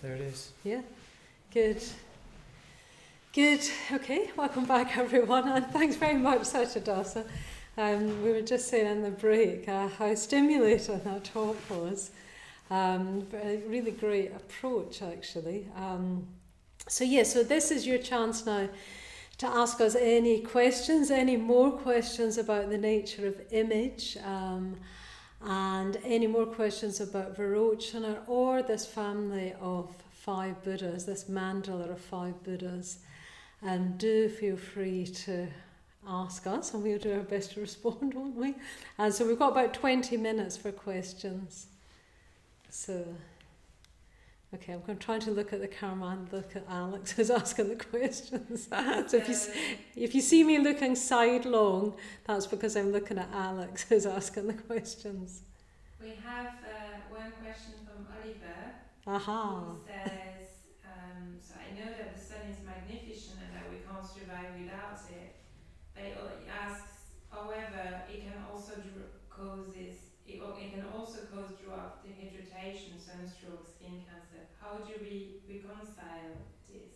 there it is. Yeah, good. Good. Okay, welcome back everyone, and thanks very much, Satyadasa. We were just saying in the break how stimulating that talk was. A really great approach, actually. So this is your chance now to ask us any questions, any more questions about the nature of image, and any more questions about Virochana or this family of 5 Buddhas, this mandala of 5 Buddhas. And do feel free to ask us, and we'll do our best to respond, won't we? And so we've got about 20 minutes for questions. So, okay, I'm trying to look at the camera and look at Alex who's asking the questions. So if you see me looking sidelong, that's because I'm looking at Alex who's asking the questions. We have one question from Oliver. Aha. Who says, so I know that the sun is magnificent and that we can't survive without it. But he asks, however, it can also cause drought, dehydration, sunstroke, skin cancer. How do we reconcile this?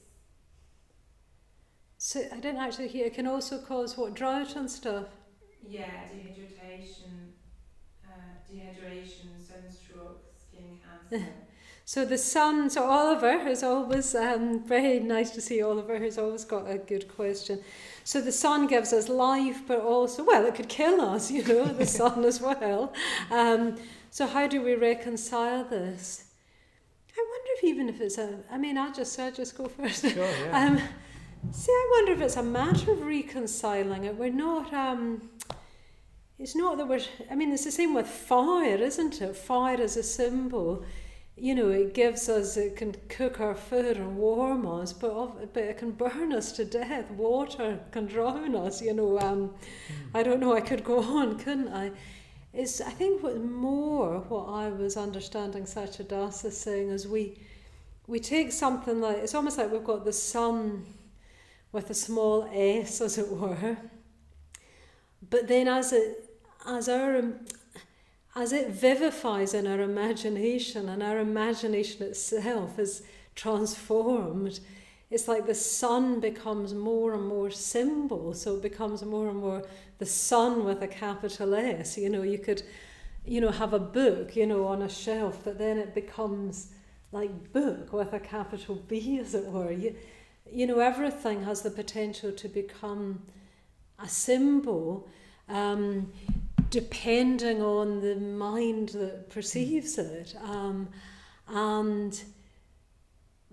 So I didn't actually hear. It can also cause what, drought and stuff? Yeah, dehydration, sunstroke, skin cancer. So the sun, so Oliver, who's always, very nice to see Oliver, who's always got a good question. So the sun gives us life, but also, well, it could kill us, the sun as well. So how do we reconcile this? I wonder if it's I'll just go first. Sure, yeah. I wonder if it's a matter of reconciling it. We're not, it's not that it's the same with fire, isn't it? Fire is a symbol. It can cook our food and warm us, but it can burn us to death. Water can drown us, I don't know, I could go on, couldn't I? I think what I was understanding Satyadasa saying is we take something like, it's almost like we've got the sun with a small s, as it were, but then as it vivifies in our imagination, and our imagination itself is transformed, it's like the sun becomes more and more symbol, so it becomes more and more the sun with a capital S. You could, have a book, on a shelf, but then it becomes like book with a capital B, as it were. Everything has the potential to become a symbol, depending on the mind that perceives it. And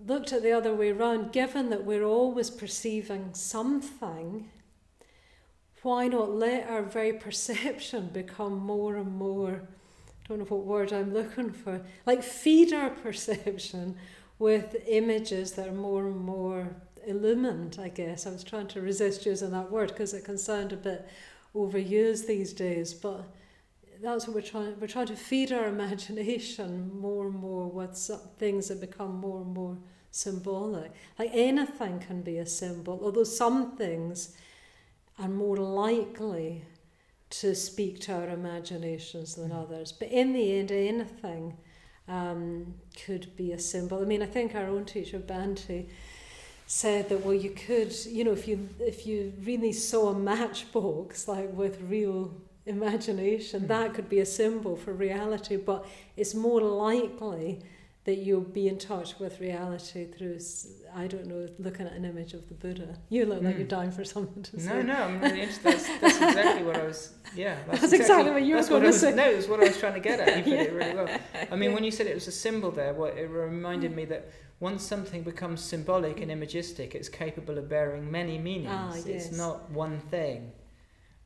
looked at the other way around, given that we're always perceiving something, why not let our very perception become more and more, I don't know what word I'm looking for, like feed our perception with images that are more and more illumined, I guess. I was trying to resist using that word because it can sound a bit overused these days, but that's what we're trying to feed our imagination more and more with things that become more and more symbolic. Like anything can be a symbol, although some things are more likely to speak to our imaginations than others. But in the end, anything could be a symbol. I think our own teacher Bhante said that, well, you could, if you really saw a matchbox, like with real imagination, that could be a symbol for reality, but it's more likely that you'll be in touch with reality through, I don't know, looking at an image of the Buddha. You look like you're dying for something to say. No, I'm really interested. That's exactly what I was, That's exactly what you were going to say. No, it's what I was trying to get at. You put it really well. When you said it was a symbol there, it reminded me that once something becomes symbolic and imagistic, it's capable of bearing many meanings. Yes. It's not one thing.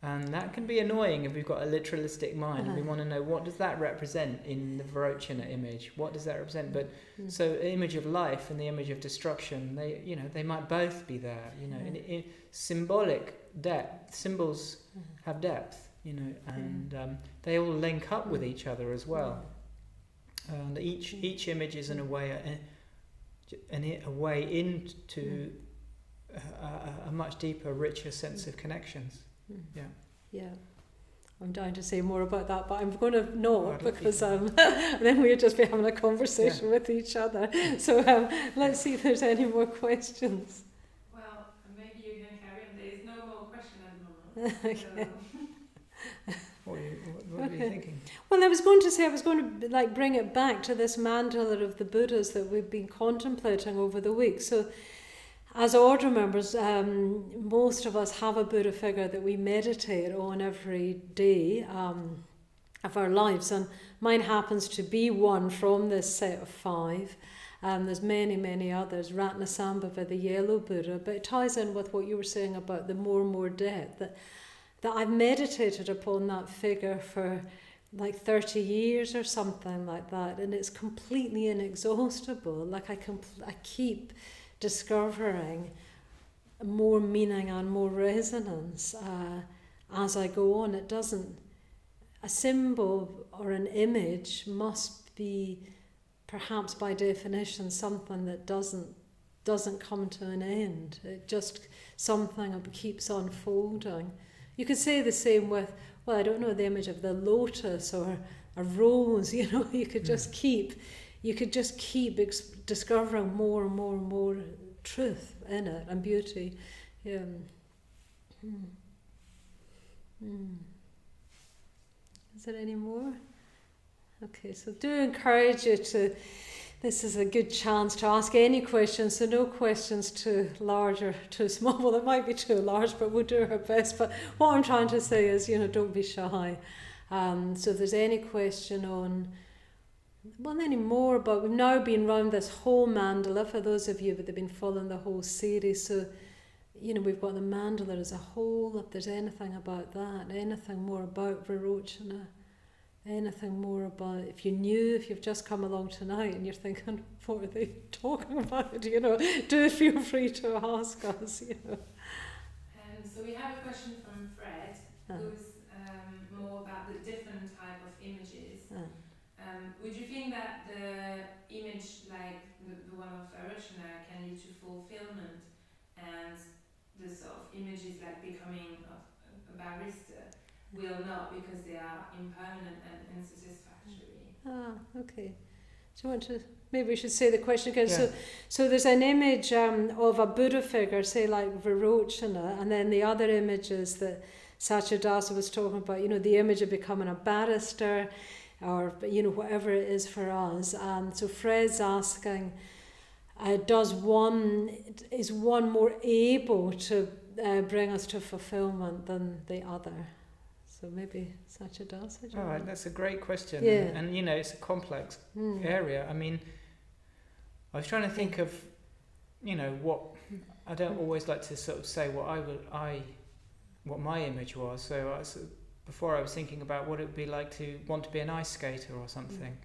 And that can be annoying if we've got a literalistic mind and we want to know, what does that represent in the Virochana image? What does that represent? But so the image of life and the image of destruction, they might both be there. In symbolic depth, symbols have depth, and they all link up with each other as well. And each image is in a way into a much deeper, richer sense of connections. Yeah. I'm dying to say more about that, but I'm going to not, I'd because then we'd just be having a conversation with each other. So let's see if there's any more questions. Well, maybe you can carry on. There is no more question at the moment. So. What were you thinking? Well, I was going to bring it back to this mandala of the Buddhas that we've been contemplating over the week. So, as order members, most of us have a Buddha figure that we meditate on every day of our lives, and mine happens to be one from this set of 5. There's many others, Ratnasambhava, the yellow Buddha, but it ties in with what you were saying about the more depth, that I've meditated upon that figure for like 30 years or something like that, and it's completely inexhaustible. Like I keep discovering more meaning and more resonance as I go on. A symbol or an image must be, perhaps by definition, something that doesn't come to an end. It just something that keeps unfolding. You could say the same with, well, I don't know, the image of the lotus or a rose. You could just keep discovering more and more truth in it and beauty. Yeah. Is there any more? Okay, so do encourage you to. This is a good chance to ask any questions, so no questions too large or too small. Well, it might be too large, but we'll do our best. But what I'm trying to say is, don't be shy. So if there's any question on, any more, but we've now been round this whole mandala, for those of you that have been following the whole series, so, we've got the mandala as a whole. If there's anything about that, anything more about Virochana, anything more about, if you've just come along tonight and you're thinking, what are they talking about? Do feel free to ask us. So we have a question from Fred, who's more about the different type of images. Would you think that the image, like the one of Virochana, can lead to fulfillment, and the sort of images like becoming a barista will not, because they are impermanent and unsatisfactory? Okay. Do you want to, maybe we should say the question again. Yeah. So there's an image of a Buddha figure, say like Virochana, and then the other images that Satyadasa was talking about, the image of becoming a barrister, or whatever it is for us. So Fred's asking, is one more able to bring us to fulfillment than the other? So maybe Satyadasa. All right, that's a great question. Yeah. And it's a complex area. I mean, I was trying to think of, what, I don't always like to sort of say what my image was. So before I was thinking about what it would be like to want to be an ice skater or something.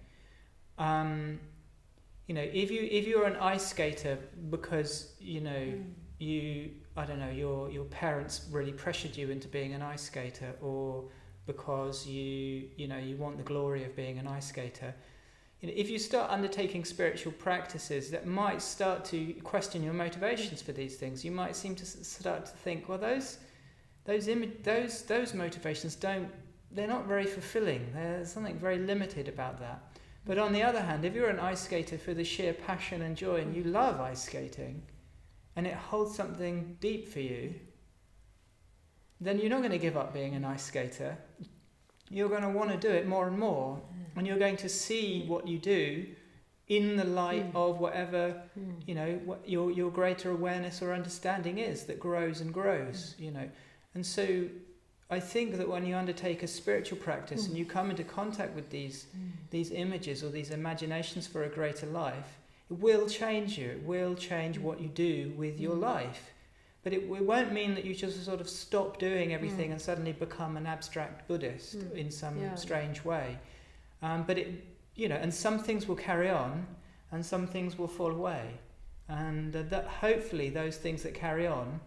If you're an ice skater because your parents really pressured you into being an ice skater, or because you want the glory of being an ice skater. If you start undertaking spiritual practices that might start to question your motivations for these things, you might seem to start to think, well, those motivations they're not very fulfilling. There's something very limited about that. But on the other hand, if you're an ice skater for the sheer passion and joy, and you love ice skating, and it holds something deep for you, then you're not going to give up being an ice skater. You're going to want to do it more and more, and you're going to see what you do in the light of whatever what your greater awareness or understanding is that grows and grows. And so I think that when you undertake a spiritual practice and you come into contact with these images or these imaginations for a greater life, it will change you. It will change what you do with your life. But it won't mean that you just sort of stop doing everything and suddenly become an abstract Buddhist in some strange way. But and some things will carry on and some things will fall away. And that hopefully those things that carry on,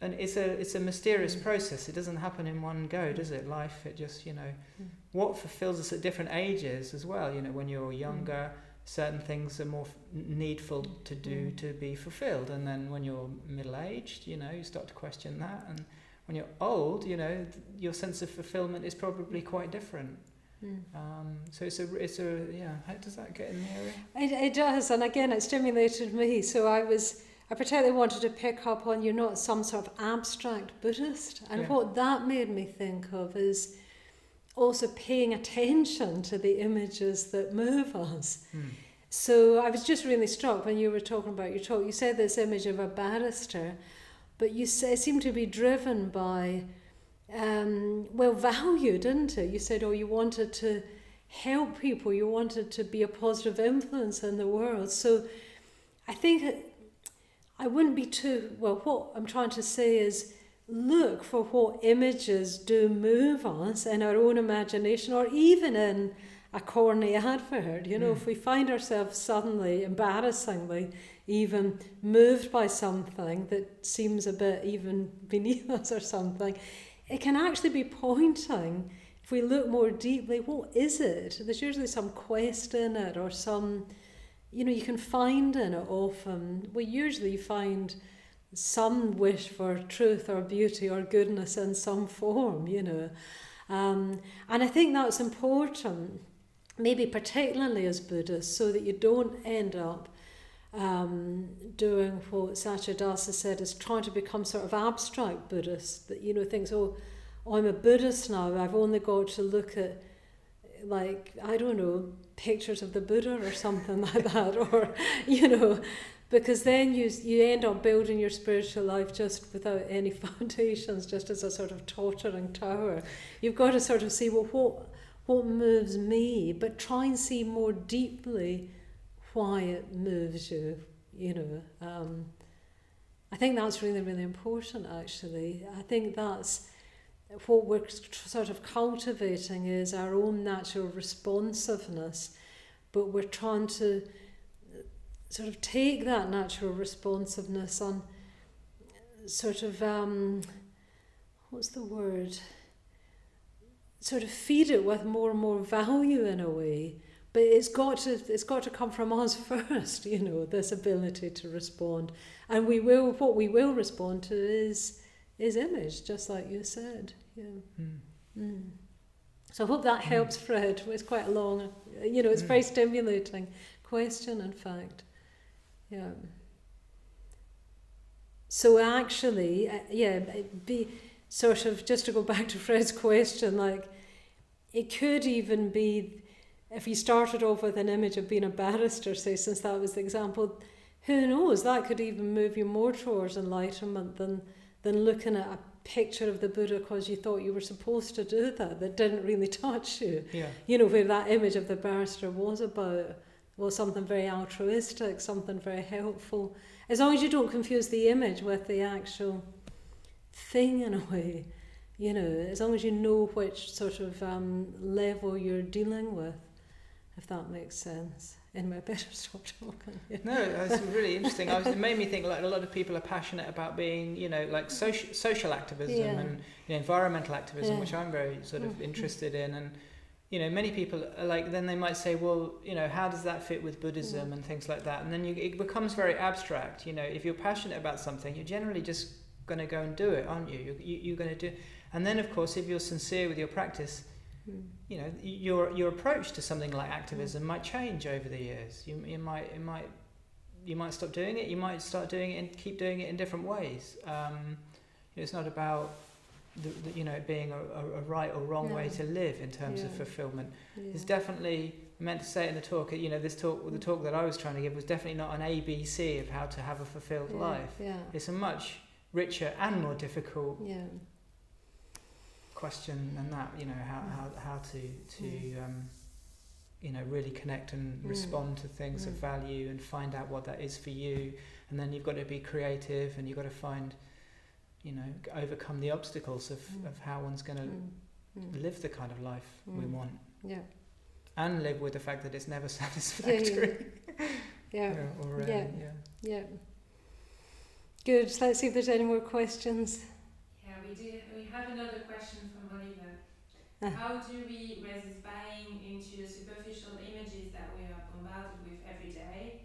and it's a mysterious process. It doesn't happen in one go, does it? Life, it just, what fulfills us at different ages as well. When you're younger, certain things are more needful to do to be fulfilled. And then when you're middle-aged, you start to question that. And when you're old, your sense of fulfillment is probably quite different. So it's a yeah. How does that get in the area? It does, and again, it stimulated me. So I particularly wanted to pick up on you're not some sort of abstract Buddhist, and what that made me think of is also paying attention to the images that move us. So I was just really struck when you were talking about your talk. You said this image of a barrister, but it seemed to be driven by value, didn't it? You said, you wanted to help people, you wanted to be a positive influence in the world. So I think I wouldn't be what I'm trying to say is look for what images do move us in our own imagination, or even in a corny advert. If we find ourselves suddenly, embarrassingly, even moved by something that seems a bit even beneath us or something, it can actually be pointing, if we look more deeply, what is it? There's usually some quest in it, or some, you can find in it often. We usually find some wish for truth or beauty or goodness in some form, And I think that's important, maybe particularly as Buddhists, so that you don't end up doing what Satyadasa said, is trying to become sort of abstract Buddhist, that thinks, I'm a Buddhist now, I've only got to look at, pictures of the Buddha or something like that, or because then you end up building your spiritual life just without any foundations, just as a sort of tottering tower. You've got to sort of see, what moves me, but try and see more deeply why it moves you, I think that's really, really important, actually. I think that's what we're sort of cultivating, is our own natural responsiveness, but we're trying to sort of take that natural responsiveness on sort of, what's the word? Sort of feed it with more and more value in a way. But it's got to come from us first, this ability to respond. And what we will respond to is image, just like you said. So I hope that helps, Fred. It's quite a long, it's very stimulating question, in fact. Yeah. So actually, be sort of, just to go back to Fred's question, it could even be, if you started off with an image of being a barrister, say, since that was the example, who knows, that could even move you more towards enlightenment than looking at a picture of the Buddha because you thought you were supposed to do that didn't really touch you. Yeah. Where that image of the barrister was something very altruistic, something very helpful. As long as you don't confuse the image with the actual thing in a way, as long as you know which sort of level you're dealing with, if that makes sense. Anyway, I better stop talking. Yeah. No, that's really interesting. It made me think a lot of people are passionate about being, social activism and environmental activism, which I'm very sort of interested in. And, many people are then they might say, well, how does that fit with Buddhism and things like that? And then it becomes very abstract. If you're passionate about something, you're generally just going to go and do it, aren't you? You're going to do. And then, of course, if you're sincere with your practice, your approach to something like activism might change over the years. You might stop doing it. You might start doing it and keep doing it in different ways. It's not about it being a right or wrong way to live in terms of fulfillment. It's definitely, I meant to say it in the talk. The talk that I was trying to give was definitely not an ABC of how to have a fulfilled life. It's a much richer and more difficult question than that. How to really connect and respond to things of value and find out what that is for you. And then you've got to be creative, and you've got to find, overcome the obstacles of how one's going to live the kind of life we want. Yeah. And live with the fact that it's never satisfactory. Yeah. Good. So let's see if there's any more questions. Yeah, we have another question from Oliver. How do we resist buying into the superficial images that we are bombarded with every day?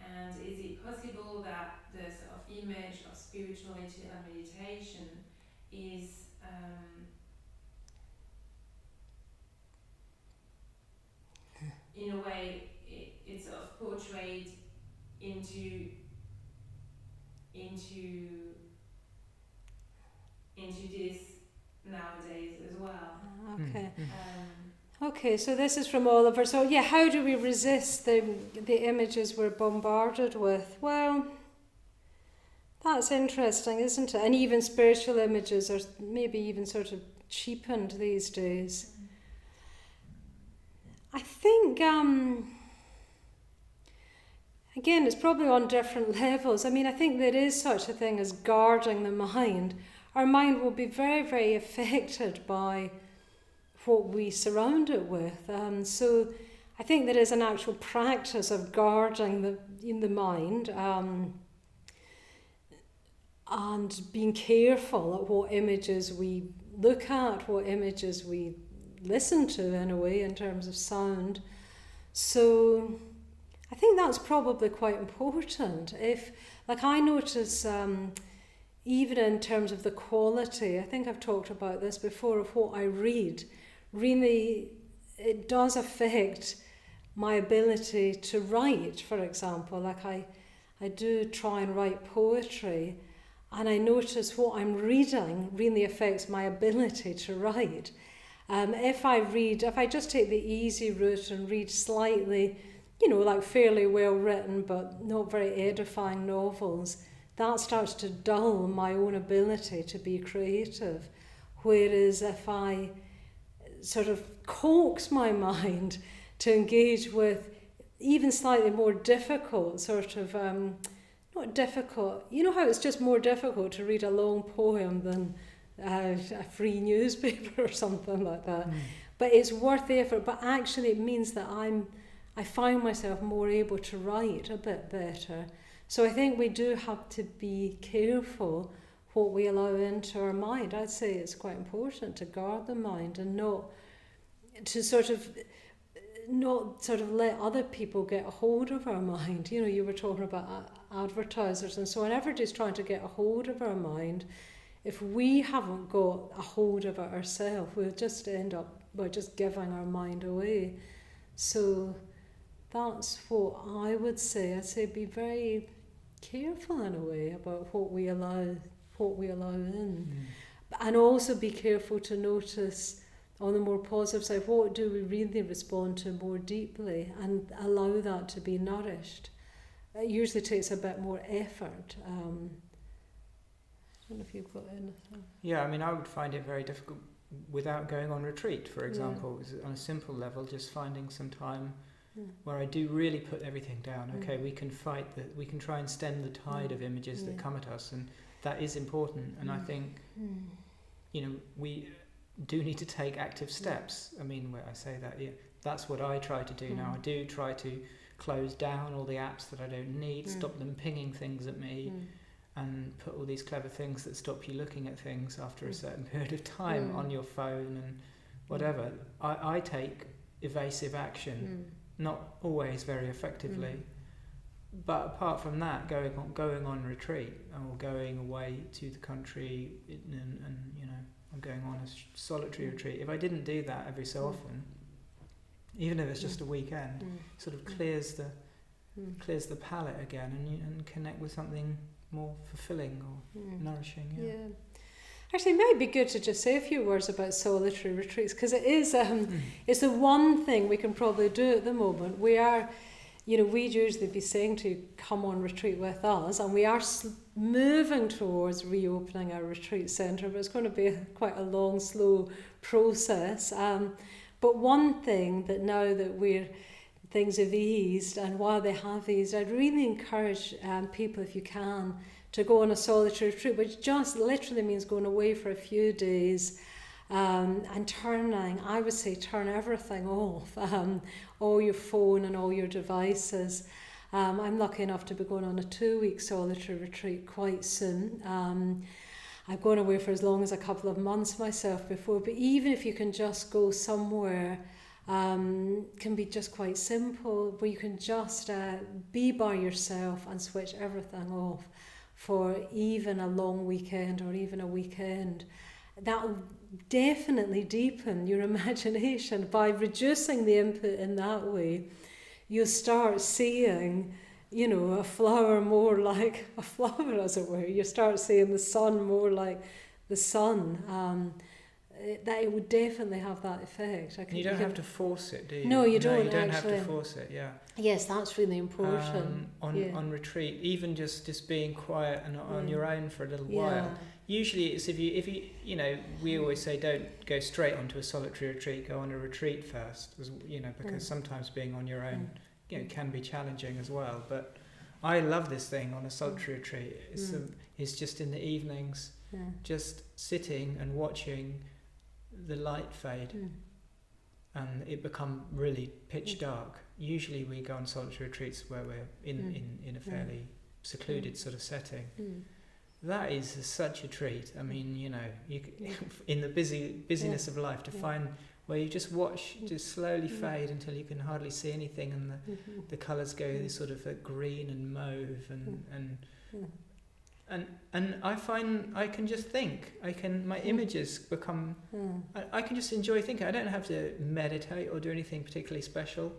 And is it possible that the sort of image of spirituality and meditation is in a way it's sort of portrayed into this nowadays as well. Okay. Okay, so this is from Oliver. So yeah, how do we resist the images we're bombarded with? Well, that's interesting, isn't it? And even spiritual images are maybe even sort of cheapened these days. I think, again, it's probably on different levels. I mean, I think there is such a thing as guarding the mind. Our mind will be very, very affected by what we surround it with. So I think there is an actual practice of guarding the mind and being careful at what images we look at, what images we listen to in a way in terms of sound. So I think that's probably quite important. If, like, I notice even in terms of the quality, I think I've talked about this before, of what I read, really it does affect my ability to write, for example. Like I do try and write poetry, and I notice what I'm reading really affects my ability to write. If I just take the easy route and read slightly, like fairly well written but not very edifying novels, that starts to dull my own ability to be creative. Whereas if I sort of coax my mind to engage with even slightly more difficult sort of, not difficult, you know how it's just more difficult to read a long poem than a free newspaper or something like that. But it's worth the effort, but actually it means that I find myself more able to write a bit better. So I think we do have to be careful what we allow into our mind. I'd say it's quite important to guard the mind and not let other people get a hold of our mind. You were talking about advertisers and so on. Everybody's trying to get a hold of our mind. If we haven't got a hold of it ourselves, we'll just end up by just giving our mind away. So that's what I would say. I'd say be very careful in a way about what we allow in. And also be careful to notice on the more positive side, what do we really respond to more deeply, and allow that to be nourished. It usually takes a bit more effort. I don't know if you've got anything. Yeah, I mean, I would find it very difficult without going on retreat, for example. On a simple level, just finding some time where I do really put everything down. Okay, we can we can try and stem the tide of images that come at us, and that is important. And I think, we do need to take active steps. I mean, when I say that, that's what I try to do now. I do try to close down all the apps that I don't need, stop them pinging things at me, and put all these clever things that stop you looking at things after a certain period of time on your phone and whatever. I take evasive action, not always very effectively. But apart from that, going on retreat or going away to the country and I'm going on a solitary retreat. If I didn't do that every so often, even if it's just a weekend, sort of clears the palette again, and connect with something more fulfilling or nourishing. Yeah. Actually, it might be good to just say a few words about solitary retreats, because it is it's the one thing we can probably do at the moment. We are, we'd usually be saying to you, come on retreat with us, and we are moving towards reopening our retreat centre, but it's going to be quite a long, slow process. But one thing that now that things have eased, and while they have eased, I'd really encourage people, if you can, to go on a solitary retreat, which just literally means going away for a few days and turn everything off, all your phone and all your devices. I'm lucky enough to be going on a 2-week solitary retreat quite soon. I've gone away for as long as a couple of months myself before, but even if you can just go somewhere, can be just quite simple, where you can just be by yourself and switch everything off for even a long weekend or even a weekend, that will definitely deepen your imagination. By reducing the input in that way, you'll start seeing, you know, a flower more like a flower, as it were. You start seeing the sun more like the sun. That it would definitely have that effect. You don't have to force it, do you? No, you don't. You don't actually have to force it. Yeah. Yes, that's really important. On retreat, even just being quiet and on your own for a little Yeah. while. Usually, it's if you you know, we always say don't go straight onto a solitary retreat. Go on a retreat first, you know, because sometimes being on your own, you know, can be challenging as well. But I love this thing on a solitary retreat. It's just in the evenings, just sitting and watching the light fade, and it become really pitch dark. Usually we go on solitary retreats where we're in a fairly secluded sort of setting. That is such a treat. I mean, you know, in the busyness of life, to find where you just watch just slowly fade until you can hardly see anything, and the colours go sort of green and mauve and I find I can just think. My images become. I can just enjoy thinking. I don't have to meditate or do anything particularly special.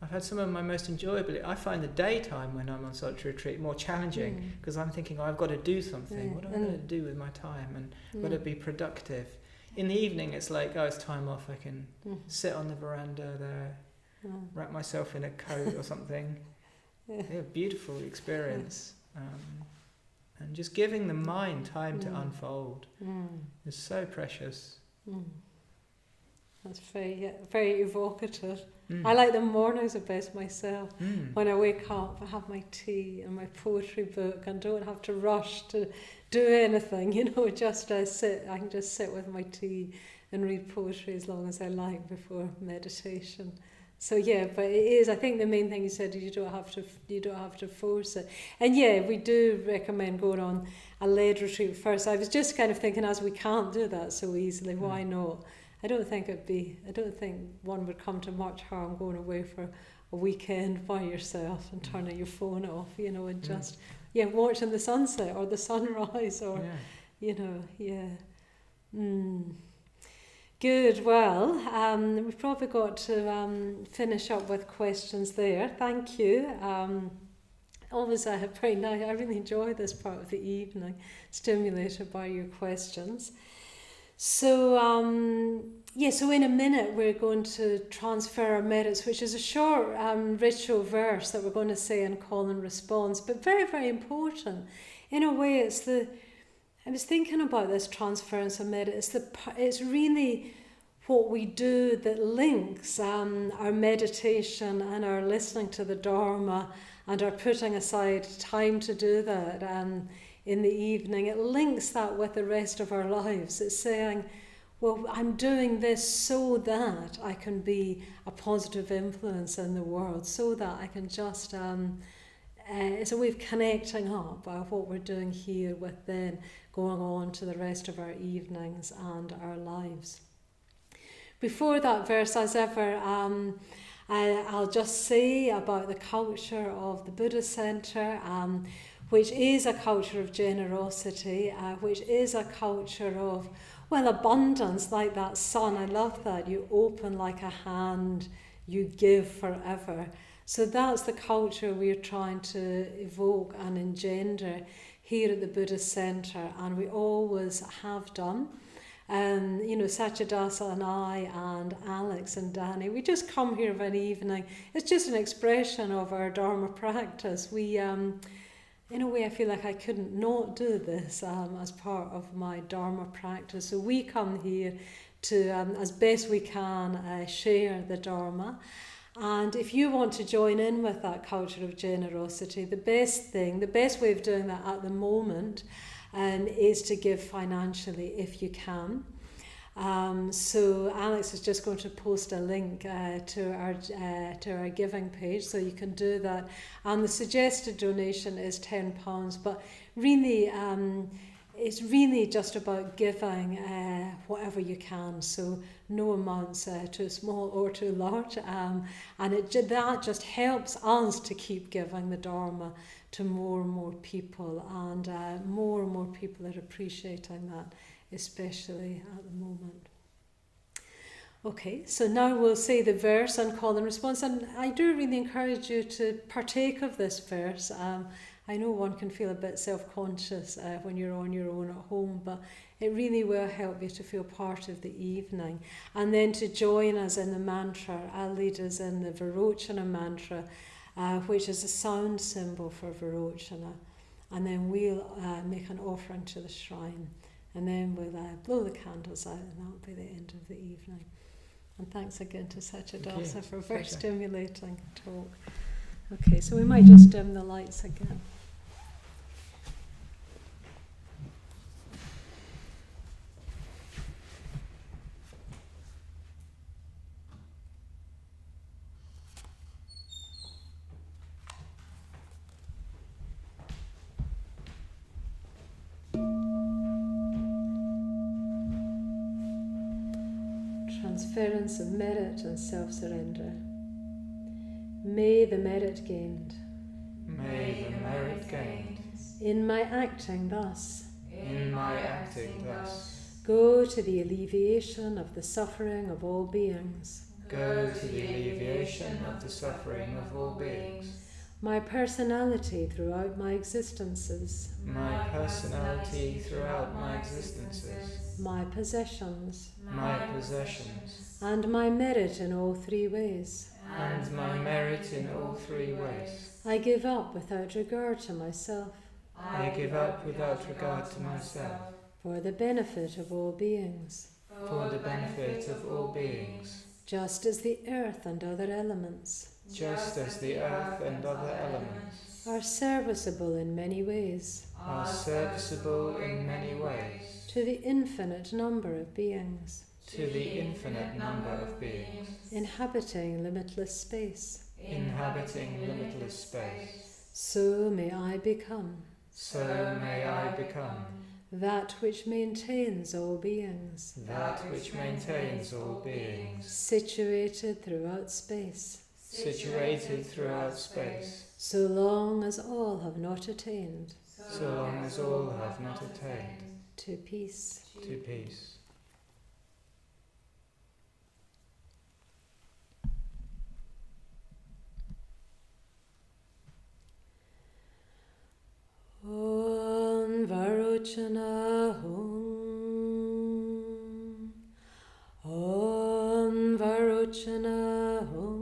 I've had some of my most enjoyable. I find the daytime when I'm on solitary retreat more challenging because I'm thinking, I've got to do something. What am I going to do with my time? And I've got to be productive. In the evening, it's like, it's time off. I can sit on the veranda there, wrap myself in a coat or something. Beautiful experience. And just giving the mind time to unfold is so precious. That's very, very evocative. I like the mornings the best myself. When I wake up, I have my tea and my poetry book and don't have to rush to do anything, you know, just sit. I can just sit with my tea and read poetry as long as I like before meditation. So but it is. I think the main thing you said is you don't have to force it. And we do recommend going on a led retreat first. I was just kind of thinking, as we can't do that so easily, why not? I don't think one would come to much harm going away for a weekend by yourself and turning your phone off, you know, and just watching the sunset or the sunrise or Good. Well, we've probably got to finish up with questions there. Thank you. Always very nice. I really enjoy this part of the evening, stimulated by your questions. So, so in a minute we're going to transfer our merits, which is a short ritual verse that we're going to say in call and response, but very, very important. In a way, I was thinking about this transference of merit. It's really what we do that links our meditation and our listening to the Dharma and our putting aside time to do that in the evening. It links that with the rest of our lives. It's saying, well, I'm doing this so that I can be a positive influence in the world, so that I can just... it's a way of connecting up what we're doing here with then going on to the rest of our evenings and our lives. Before that verse, as ever, I'll just say about the culture of the Buddhist Center, which is a culture of generosity, which is a culture of, abundance, like that sun. I love that. You open like a hand, you give forever. So that's the culture we're trying to evoke and engender here at the Buddhist Center, and we always have done. Satyadasa and I and Alex and Danny, we just come here of an evening. It's just an expression of our Dharma practice. We, in a way, I feel like I couldn't not do this as part of my Dharma practice. So we come here to, as best we can, share the Dharma. And if you want to join in with that culture of generosity, the best way of doing that at the moment is to give financially if you can. So Alex is just going to post a link to our giving page, so you can do that. And the suggested donation is £10, but really it's really just about giving whatever you can, so no amounts too small or too large, and that just helps us to keep giving the Dharma to more and more people, and more and more people are appreciating that, especially at the moment. Okay, so now we'll say the verse on call and response, and I do really encourage you to partake of this verse. I know one can feel a bit self-conscious when you're on your own at home, but it really will help you to feel part of the evening. And then to join us in the mantra. I'll lead us in the Varochana mantra, which is a sound symbol for Varochana. And then we'll make an offering to the shrine. And then we'll blow the candles out, and that'll be the end of the evening. And thanks again to Satyadasa for a very stimulating talk. Okay, so we might just dim the lights again. Transference of merit and self-surrender. May the merit gained. May the merit gained. In my acting thus. In my acting thus. Go to the alleviation of the suffering of all beings. Go to the alleviation of the suffering of all beings. My personality throughout my existences. My personality throughout my existences. My possessions. My possessions. And my merit in all three ways. And my merit in all three ways. I give up without regard to myself. I give up without regard to myself. For the benefit of all beings. For the benefit of all beings. Just as the earth and other elements. Just as the earth and other elements. Are serviceable in many ways. Are serviceable in many ways. To the infinite number of beings. To the infinite number of beings. Inhabiting limitless space. Inhabiting limitless space. So may I become. So may I become. That which maintains all beings. That which maintains all beings. Situated throughout space. Situated throughout space. So long as all have not attained. So long as all have not attained. To peace. To peace. Om Varochana Om. Om Varochana Om.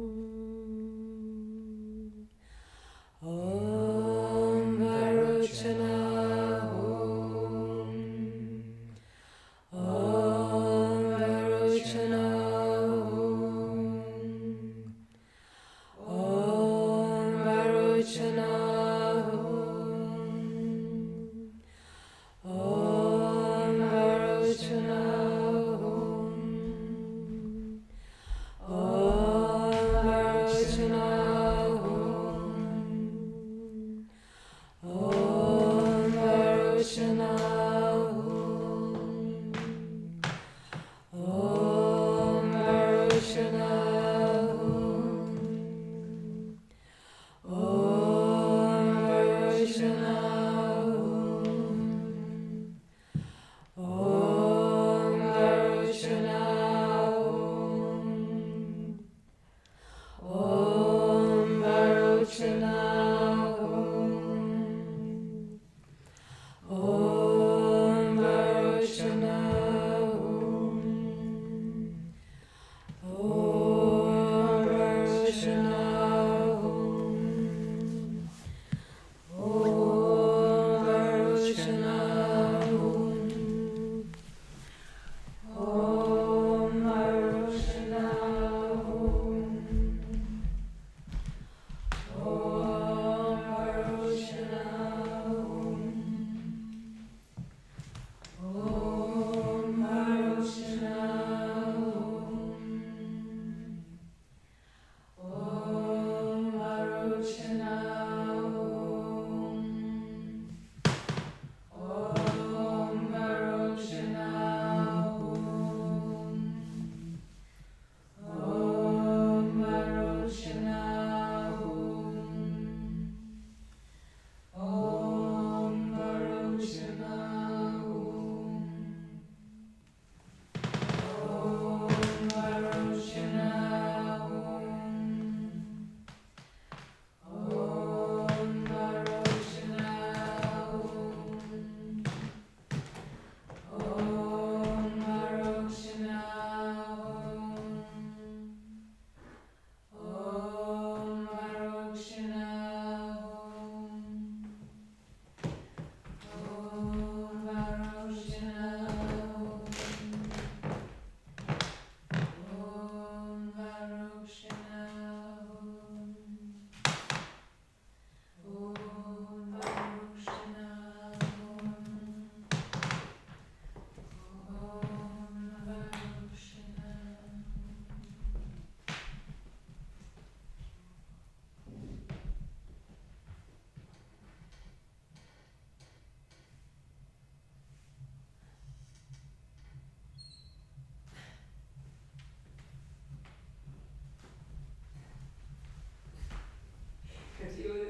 Om Varochana Om. Om Varochana Om. Om Varochana Om